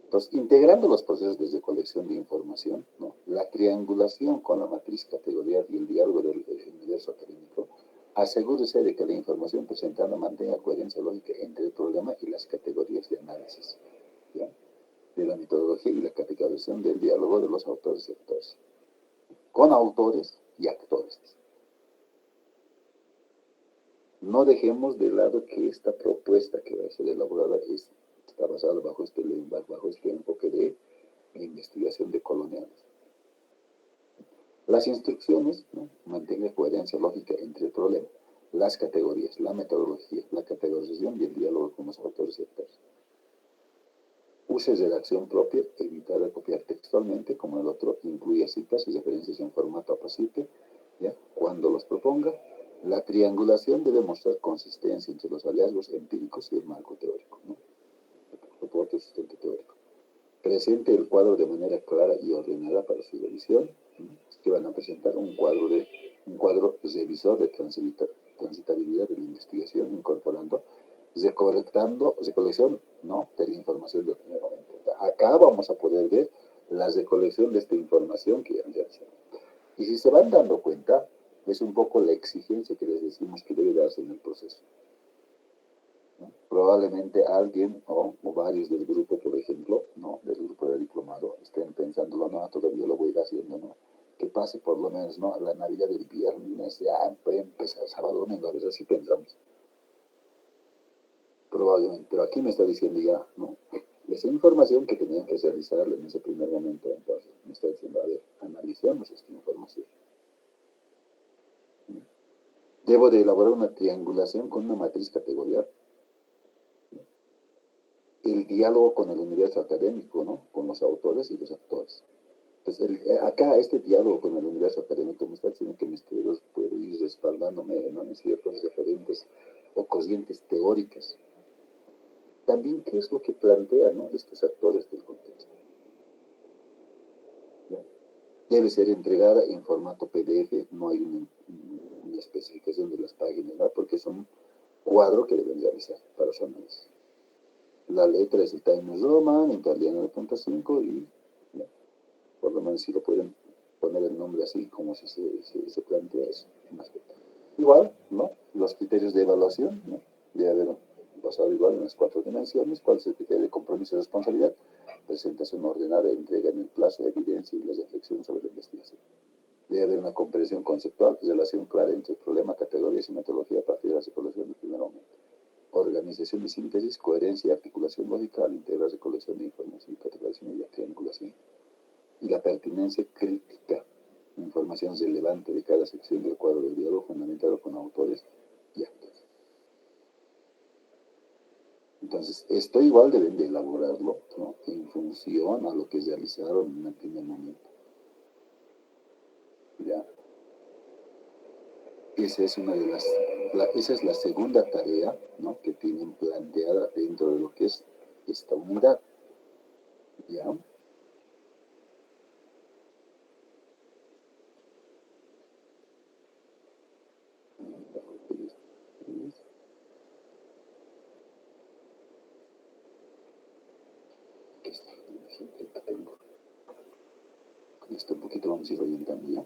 S1: Entonces, integrando los procesos desde colección de información, ¿no? La triangulación con la matriz categorial y el diálogo del universo académico, asegúrese de que la información presentada mantenga coherencia lógica entre el problema y las categorías de análisis, ¿ya? De la metodología y la categorización del diálogo de los autores y actores, con autores y actores. No dejemos de lado que esta propuesta que va a ser elaborada está basada bajo este enfoque de investigación de coloniales. Las instrucciones, ¿no? Mantenga coherencia lógica entre el problema, las categorías, la metodología, la categorización y el diálogo con los autores y actores. Use redacción propia, evitar copiar textualmente, como el otro, incluya citas y referencias en formato apacible, ¿ya? Cuando los proponga. La triangulación debe mostrar consistencia entre los hallazgos empíricos y el marco teórico, ¿no? El reporte sustento teórico. Presente el cuadro de manera clara y ordenada para su revisión, ¿no? Que van a presentar un cuadro revisor de transitabilidad de la investigación, incorporando, recolección, ¿no? De la información de primer momento. Acá vamos a poder ver la recolección de esta información que han realizado. Y si se van dando cuenta, es un poco la exigencia que les decimos que debe darse en el proceso, ¿no? Probablemente alguien o varios del grupo, por ejemplo, ¿no? Del grupo de diplomado, estén pensándolo, no, todavía lo voy a ir haciendo, ¿no? Que pase por lo menos, ¿no? La Navidad del viernes, ya puede empezar sábado, domingo, a veces así pensamos. Probablemente, pero aquí me está diciendo ya, no, esa información que tenían que realizar en ese primer momento, entonces me está diciendo, a ver, analicemos esta información. Debo de elaborar una triangulación con una matriz categorial. El diálogo con el universo académico, ¿no? Con los autores y los actores. Entonces, acá este diálogo con el universo académico me está diciendo que mis teorías puedo ir respaldándome, ¿no?, en ciertos referentes o corrientes teóricas. También, ¿qué es lo que plantean, ¿no?, estos actores del contexto? ¿Ya? Debe ser entregada en formato PDF, no hay una especificación de las páginas, ¿no?, porque es un cuadro que deben realizar para su análisis. La letra es el Times Roman, italiano 9.5 y ¿no?, por lo menos si lo pueden poner el nombre así como se plantea eso. Igual, ¿no?, los criterios de evaluación, ¿no?, debe haber basado igual en las 4 dimensiones. ¿Cuál es el criterio de compromiso y responsabilidad? Presentación ordenada, entrega en el plazo de evidencia y la reflexión sobre la investigación. Debe haber una comprensión conceptual, relación clara entre problema, categorías y metodología a partir de la psicología del primer momento. Organización y síntesis, coherencia y articulación lógica al integrar recolección de información, categorización y la triangulación. Y la pertinencia crítica, información relevante de cada sección del cuadro de diálogo fundamentado con autores y actores. Entonces, esto igual deben de elaborarlo, ¿no?, en función a lo que realizaron en el primer momento. ¿Ya? Esa es una de esa es la segunda tarea, ¿no?, que tienen planteada dentro de lo que es esta unidad. ¿Ya? Con esto un poquito vamos a ir orientando, ¿ya?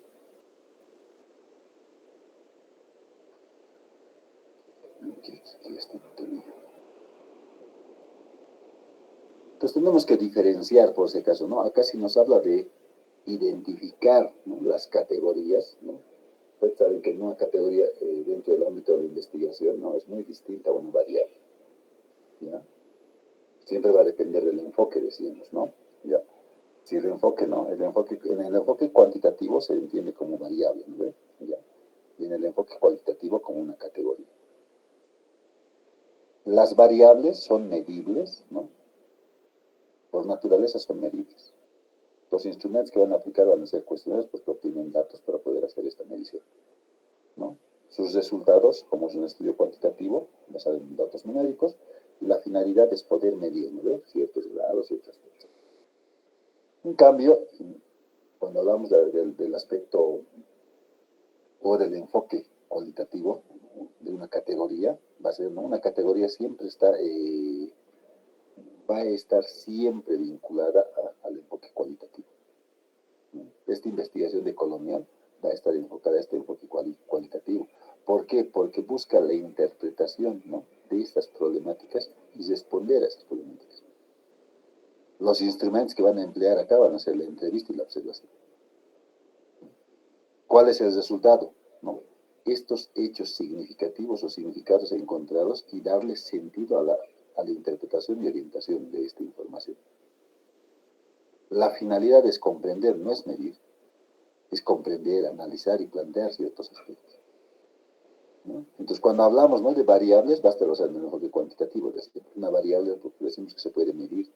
S1: Entonces tenemos que diferenciar, por si acaso, ¿no? Acá sí nos habla de identificar, ¿no?, las categorías, ¿no? Ustedes saben que una categoría dentro del ámbito de la investigación, ¿no?, es muy distinta a una variable, ¿ya? Siempre va a depender del enfoque, decíamos, ¿no? ¿Ya? Si el enfoque, ¿no?, en el enfoque cuantitativo se entiende como variable, ¿no? ¿Ya? Y en el enfoque cualitativo como una categoría. Las variables son medibles, ¿no? Por naturaleza son medibles. Los instrumentos que van a aplicar van a ser cuestionarios porque obtienen datos para poder hacer esta medición, ¿no? Sus resultados, como es un estudio cuantitativo, basado en datos numéricos, la finalidad es poder medir, ¿no?, ciertos grados, ciertas cosas. En cambio, cuando hablamos del aspecto o del enfoque cualitativo de una categoría, va a ser, ¿no?, una categoría siempre va a estar siempre vinculada al enfoque cualitativo, ¿no? Esta investigación de colonial va a estar enfocada a este enfoque cualitativo. ¿Por qué? Porque busca la interpretación, ¿no?, de estas problemáticas y responder a esas problemáticas. Los instrumentos que van a emplear acá van a ser la entrevista y la observación. ¿Cuál es el resultado? ¿No? Estos hechos significativos o significados encontrados y darle sentido a la interpretación y orientación de esta información. La finalidad es comprender, no es medir, es comprender, analizar y plantear ciertos aspectos, ¿no? Entonces, cuando hablamos, ¿no?, de variables, basta usar el enfoque cuantitativo. Una variable, porque decimos que se puede medir,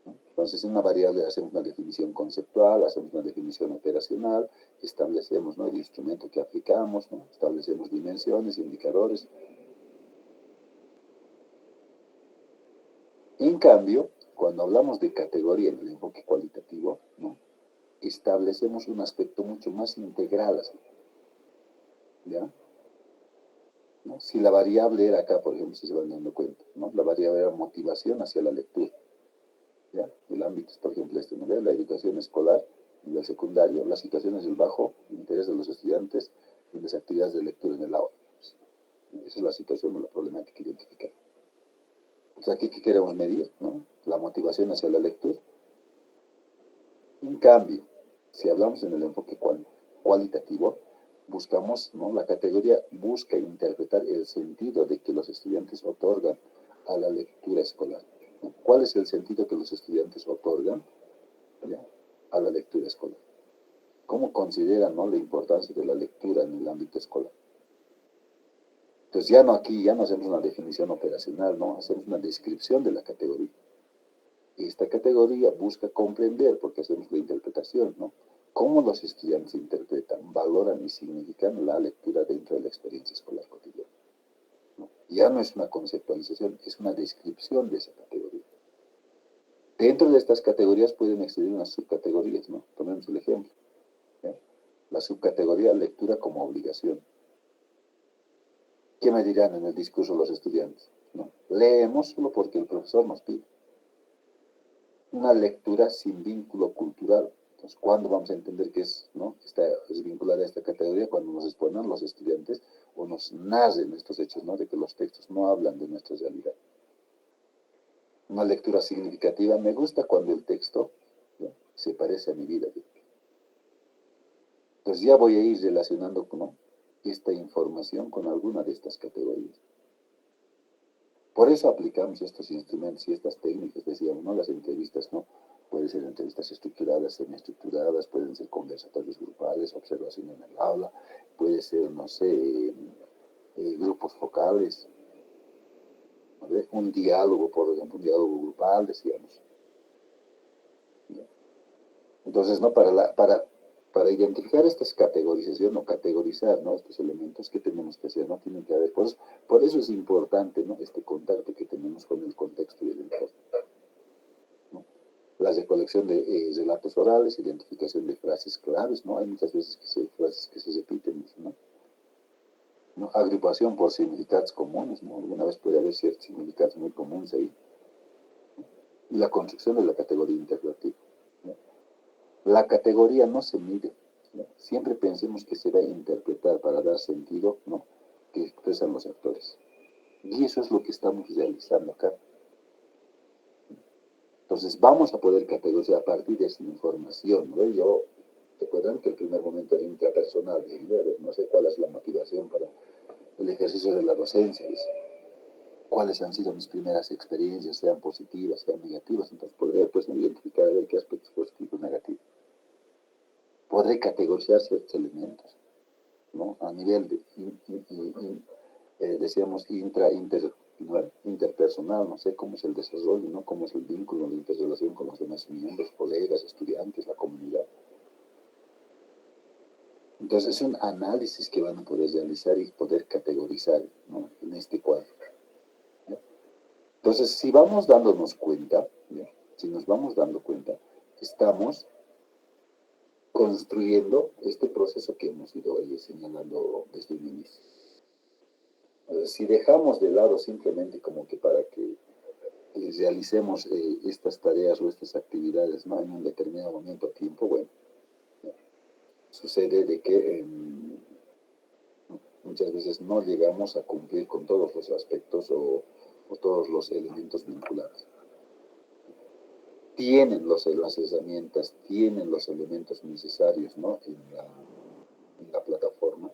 S1: ¿no? Entonces, en una variable hacemos una definición conceptual, hacemos una definición operacional, establecemos, ¿no?, el instrumento que aplicamos, ¿no?, establecemos dimensiones, indicadores. En cambio, cuando hablamos de categoría en el enfoque cualitativo, ¿no?, establecemos un aspecto mucho más integral, ¿ya? ¿No? Si la variable era acá, por ejemplo, si se van dando cuenta, ¿no?, la variable era motivación hacia la lectura, ¿ya? El ámbito es, por ejemplo, este nivel, la educación escolar, nivel secundario, las situaciones del bajo interés de los estudiantes y las actividades de lectura en el aula. Esa es la situación o la problemática identificada. Entonces, aquí, ¿qué queremos medir? ¿No? La motivación hacia la lectura. En cambio, si hablamos en el enfoque cualitativo, buscamos, ¿no?, la categoría busca interpretar el sentido de que los estudiantes otorgan a la lectura escolar. ¿No? ¿Cuál es el sentido que los estudiantes otorgan, ¿ya?, a la lectura escolar? ¿Cómo consideran, ¿no?, la importancia de la lectura en el ámbito escolar? Entonces ya no aquí, ya no hacemos una definición operacional, ¿no? Hacemos una descripción de la categoría. Esta categoría busca comprender, porque hacemos la interpretación, ¿no? Cómo los estudiantes interpretan, valoran y significan la lectura dentro de la experiencia escolar cotidiana, ¿no? Ya no es una conceptualización, es una descripción de esa categoría. Dentro de estas categorías pueden existir unas subcategorías, ¿no? Tomemos el ejemplo, ¿ya? La subcategoría lectura como obligación. ¿Qué me dirán en el discurso los estudiantes? ¿No? Leemos solo porque el profesor nos pide. Una lectura sin vínculo cultural. Entonces, ¿cuándo vamos a entender que es, ¿no? Es vinculada a esta categoría? Cuando nos exponen los estudiantes o nos narren estos hechos, ¿no? De que los textos no hablan de nuestra realidad. Una lectura significativa me gusta cuando el texto, ¿no?, se parece a mi vida. Entonces ya voy a ir relacionando, ¿no?, esta información con alguna de estas categorías. Por eso aplicamos estos instrumentos y estas técnicas, decíamos, ¿no? Las entrevistas, ¿no? Pueden ser entrevistas estructuradas, semiestructuradas, pueden ser conversatorios grupales, observación en el aula, puede ser, no sé, grupos focales, ¿no? Un diálogo, por ejemplo, un diálogo grupal, decíamos. Entonces, ¿no? Para identificar estas categorización o categorizar, ¿no?, estos elementos, ¿qué tenemos que hacer? ¿No? Tienen que haber, por eso es importante, ¿no?, este contacto que tenemos con el contexto y el entorno, ¿no? La recolección de relatos orales, identificación de frases claves, ¿no? Hay muchas veces frases que se repiten, ¿no? ¿No? Agrupación por significados comunes, ¿no? Alguna vez puede haber ciertos significados muy comunes ahí, ¿no? Y la construcción de la categoría interpretativa, ¿no? La categoría no se mide, ¿no? Siempre pensemos que se va a interpretar para dar sentido, ¿no?, que expresan los actores. Y eso es lo que estamos realizando acá. Entonces vamos a poder categorizar a partir de esa información, ¿no? Yo, recuerdan que el primer momento era intrapersonal, no sé cuál es la motivación para el ejercicio de la docencia, cuáles han sido mis primeras experiencias, sean positivas, sean negativas, entonces podré pues identificar a ver qué aspectos positivos y negativos. Podré categorizar ciertos elementos, ¿no? A nivel de, decíamos, interpersonal, no sé cómo es el desarrollo, ¿no? Cómo es el vínculo, la interrelación con los demás miembros, colegas, estudiantes, la comunidad. Entonces es un análisis que van a poder realizar y poder categorizar, ¿no?, en este cuadro, ¿no? Entonces, si vamos dándonos cuenta, ¿no?, si nos vamos dando cuenta, estamos construyendo este proceso que hemos ido señalando desde el inicio. Si dejamos de lado simplemente como que para que realicemos estas tareas o estas actividades, ¿no?, en un determinado momento a tiempo, bueno, sucede de que muchas veces no llegamos a cumplir con todos los aspectos o todos los elementos vinculados. Tienen las herramientas, tienen los elementos necesarios, ¿no?, en la plataforma.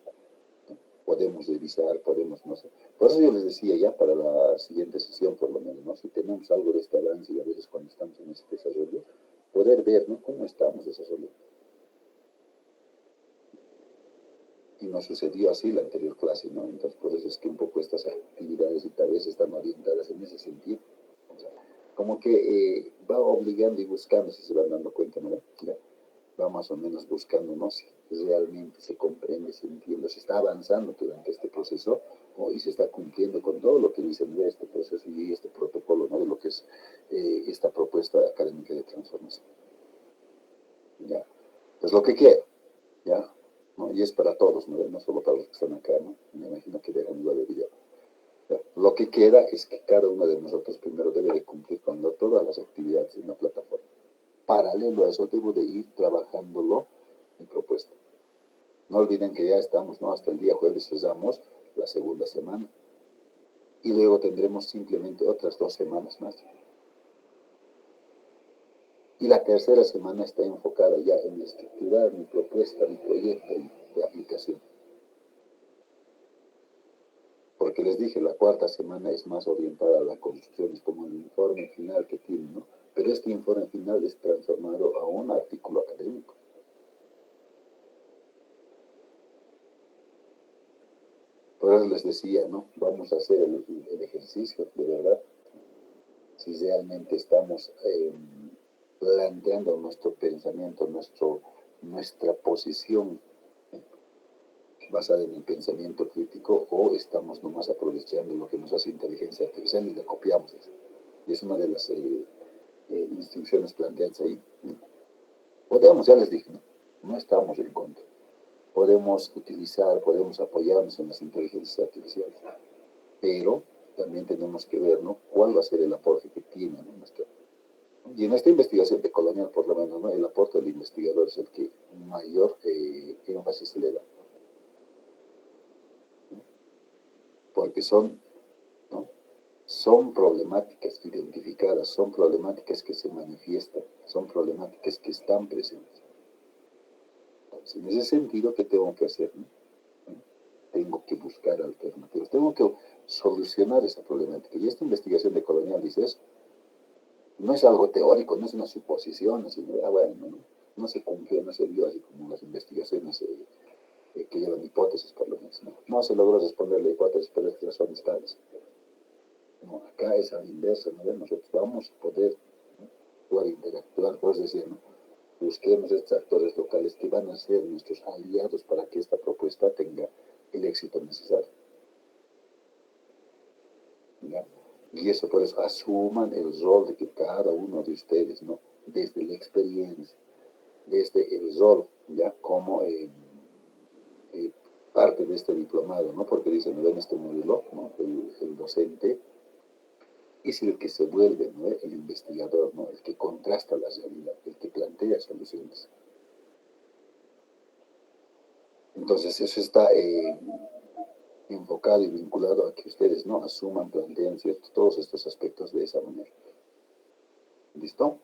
S1: Podemos revisar, podemos, no sé. Por eso yo les decía ya para la siguiente sesión, por lo menos, ¿no?, si tenemos algo de este avance y a veces cuando estamos en este desarrollo, poder ver, ¿no?, cómo estamos desarrollando. Y nos sucedió así la anterior clase, ¿no? Entonces, por eso es que un poco estas actividades y tareas están orientadas en ese sentido. O sea, como que va obligando y buscando, si se van dando cuenta, ¿no? Ya, va más o menos buscando, ¿no?, si realmente se comprende, se entiende, se está avanzando durante este proceso, ¿no?, y se está cumpliendo con todo lo que dicen de este proceso y este protocolo, ¿no?, de lo que es esta propuesta académica de transformación. ¿Ya? Es lo que quiero, ¿ya? ¿No? Y es para todos, ¿no?, no solo para los que están acá, ¿no? Me imagino que dejan igual de video. Lo que queda es que cada uno de nosotros primero debe de cumplir con todas las actividades en la plataforma. Paralelo a eso debo de ir trabajándolo en propuesta. No olviden que ya estamos, ¿no?, hasta el día jueves cerramos la segunda semana. Y luego tendremos simplemente otras 2 semanas más. Y la tercera semana está enfocada ya en estructurar mi propuesta, mi proyecto de aplicación. Porque les dije, la cuarta semana es más orientada a la construcción, es como el informe final que tiene, ¿no? Pero este informe final es transformado a un artículo académico. Por vez les decía, ¿no? Vamos a hacer el ejercicio, de verdad, si realmente estamos planteando nuestro pensamiento, nuestra posición basada en el pensamiento crítico, o estamos nomás aprovechando lo que nos hace inteligencia artificial y le copiamos. Y es una de las instrucciones planteadas ahí. Podemos, ya les dije, no estamos en contra. Podemos utilizar, podemos apoyarnos en las inteligencias artificiales, pero también tenemos que ver, ¿no?, cuál va a ser el aporte que tiene, ¿no?, y en esta investigación de Colonial, por lo menos, ¿no?, el aporte del investigador es el que mayor énfasis le da, ¿no? Porque ¿no?, son problemáticas identificadas, son problemáticas que se manifiestan, son problemáticas que están presentes. Entonces, en ese sentido, ¿qué tengo que hacer, no? Tengo que buscar alternativas, tengo que solucionar esa problemática. Y esta investigación de Colonial dice eso. No es algo teórico, no es una suposición, sino, bueno, no se cumplió, no se vio así como las investigaciones que llevan hipótesis, por lo menos. No se logró responder la hipótesis, pero es que son estables. No, acá es a la inversa, ¿no? Nosotros vamos a poder, ¿no?, poder interactuar, por eso decir, ¿no?, busquemos estos actores locales que van a ser nuestros aliados para que esta propuesta tenga el éxito necesario, ¿ya? Y eso, por eso, asuman el rol de que cada uno de ustedes, ¿no?, desde la experiencia, desde el rol, ya, como parte de este diplomado, ¿no? Porque dicen, en este módulo, ¿no?, el docente es el que se vuelve, ¿no?, el investigador, ¿no?, el que contrasta la realidad, el que plantea soluciones. Entonces, eso está enfocado y vinculado a que ustedes, ¿no?, asuman, planteen, ¿cierto?, todos estos aspectos de esa manera. ¿Listo?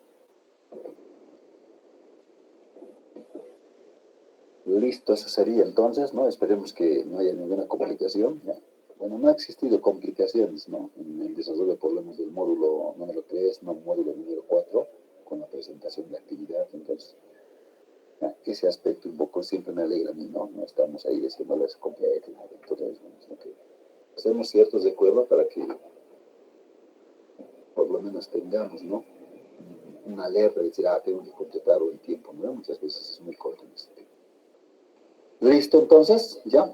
S1: Listo, eso sería entonces, ¿no? Esperemos que no haya ninguna complicación, ¿ya? Bueno, no ha existido complicaciones, ¿no?, en el desarrollo, por lo menos, del módulo número 3, no, módulo número 4, con la presentación de actividad. Entonces, ese aspecto un poco siempre me alegra a mí, ¿no? No estamos ahí diciéndoles completo, ¿no?, entonces, sino que hacemos ciertos recuerdos para que por lo menos tengamos, ¿no?, una alerta de decir, tengo que completarlo en tiempo, ¿no? Muchas veces es muy corto en ese tiempo. ¿Listo entonces? ¿Ya?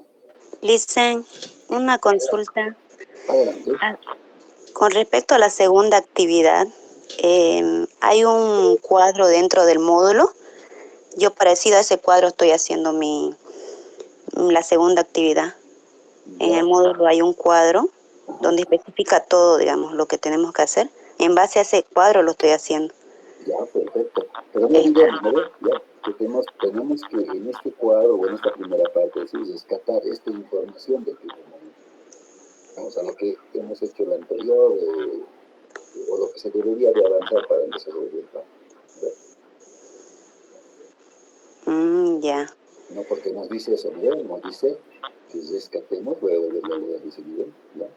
S2: Listen, una consulta.
S1: Adelante.
S2: Con respecto a la segunda actividad, hay un cuadro dentro del módulo. Yo, parecido a ese cuadro, estoy haciendo la segunda actividad. En el módulo hay un cuadro donde especifica todo, digamos, lo que tenemos que hacer. En base a ese cuadro lo estoy haciendo.
S1: Ya, perfecto. Pero no olvidemos, ¿no?, ya, que tenemos que en este cuadro o en esta primera parte, es decir, rescatar esta información del primer momento. Vamos a lo que hemos hecho en la anterior, o lo que se debería de avanzar para el desarrollo del plan.
S2: Ya.
S1: No, porque nos dice eso, ¿no? Nos dice que rescatemos, voy a volverlo a leer, dice bien, ¿ya?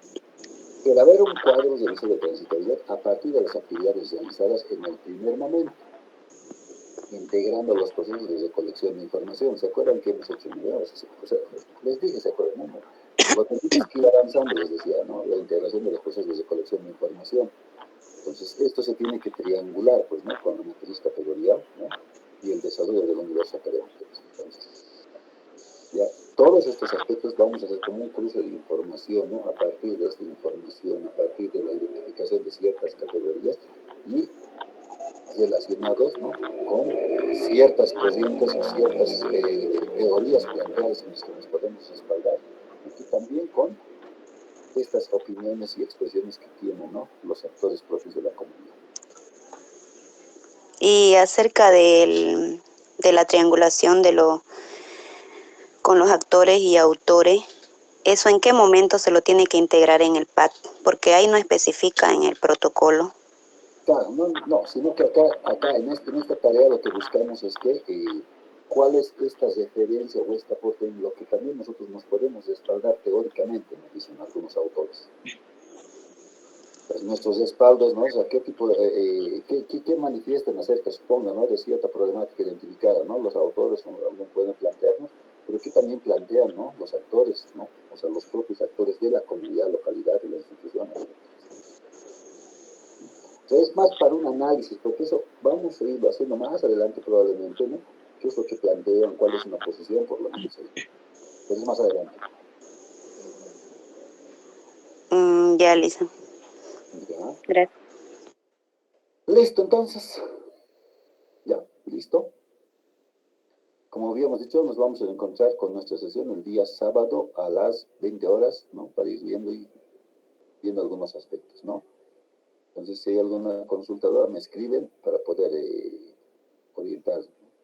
S1: El haber un cuadro de aviso de transitoriedad a partir de las actividades realizadas en el primer momento, integrando los procesos de recolección de información. ¿Se acuerdan que hemos hecho videos? O sea, les dije, ¿se acuerdan? ¿No? Cuando tienes que ir avanzando, les decía, ¿no?, la integración de los procesos de recolección de información. Entonces, esto se tiene que triangular, pues, ¿no?, con la matriz categorial, ¿no?, y el desarrollo del universo académico. Entonces, ya, todos estos aspectos vamos a hacer como un cruce de información, ¿no?, a partir de esta información, a partir de la identificación de ciertas categorías y relacionados, ¿no?, con ciertas corrientes o ciertas teorías planteadas en las que nos podemos respaldar, y también con estas opiniones y expresiones que tienen, ¿no?, los actores propios de la comunidad.
S2: Y acerca de la triangulación con los actores y autores, ¿eso en qué momento se lo tiene que integrar en el PAC? Porque ahí no especifica en el protocolo.
S1: Claro, no, sino que acá en esta tarea lo que buscamos es que cuál es esta referencia o este aporte en lo que también nosotros nos podemos respaldar teóricamente, nos dicen algunos autores. Pues nuestros respaldos, ¿no? O sea, qué tipo de, qué manifiestan acerca, supongo, ¿no?, de cierta problemática identificada, ¿no? Los autores pueden plantearnos, pero que también plantean, ¿no?, los actores, ¿no?, o sea, los propios actores de la comunidad, localidad y la institución. Entonces, más para un análisis, porque eso vamos a irlo haciendo más adelante probablemente, ¿no?, qué es lo que plantean, cuál es una posición, por lo menos. Entonces, más adelante.
S2: Ya, Lisa.
S1: Ya.
S2: Gracias.
S1: Listo, entonces. Ya, listo. Como habíamos dicho, nos vamos a encontrar con nuestra sesión el día sábado a las 20 horas, ¿no?, para ir viendo algunos aspectos, ¿no? Entonces, si hay alguna consultadora, me escriben para poder orientar,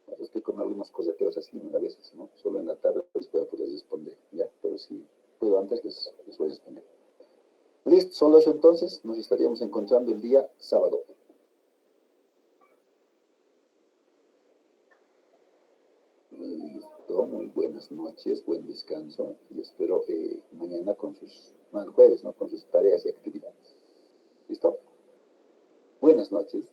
S1: ¿no? Estoy con algunos coseteos así a veces, ¿no? Solo en la tarde les voy a poder responder, ¿ya? Pero si puedo antes, les voy a responder. Listo, solo eso entonces, nos estaríamos encontrando el día sábado. Listo, muy buenas noches, buen descanso y espero mañana el jueves, ¿no?, con sus tareas y actividades. ¿Listo? Buenas noches.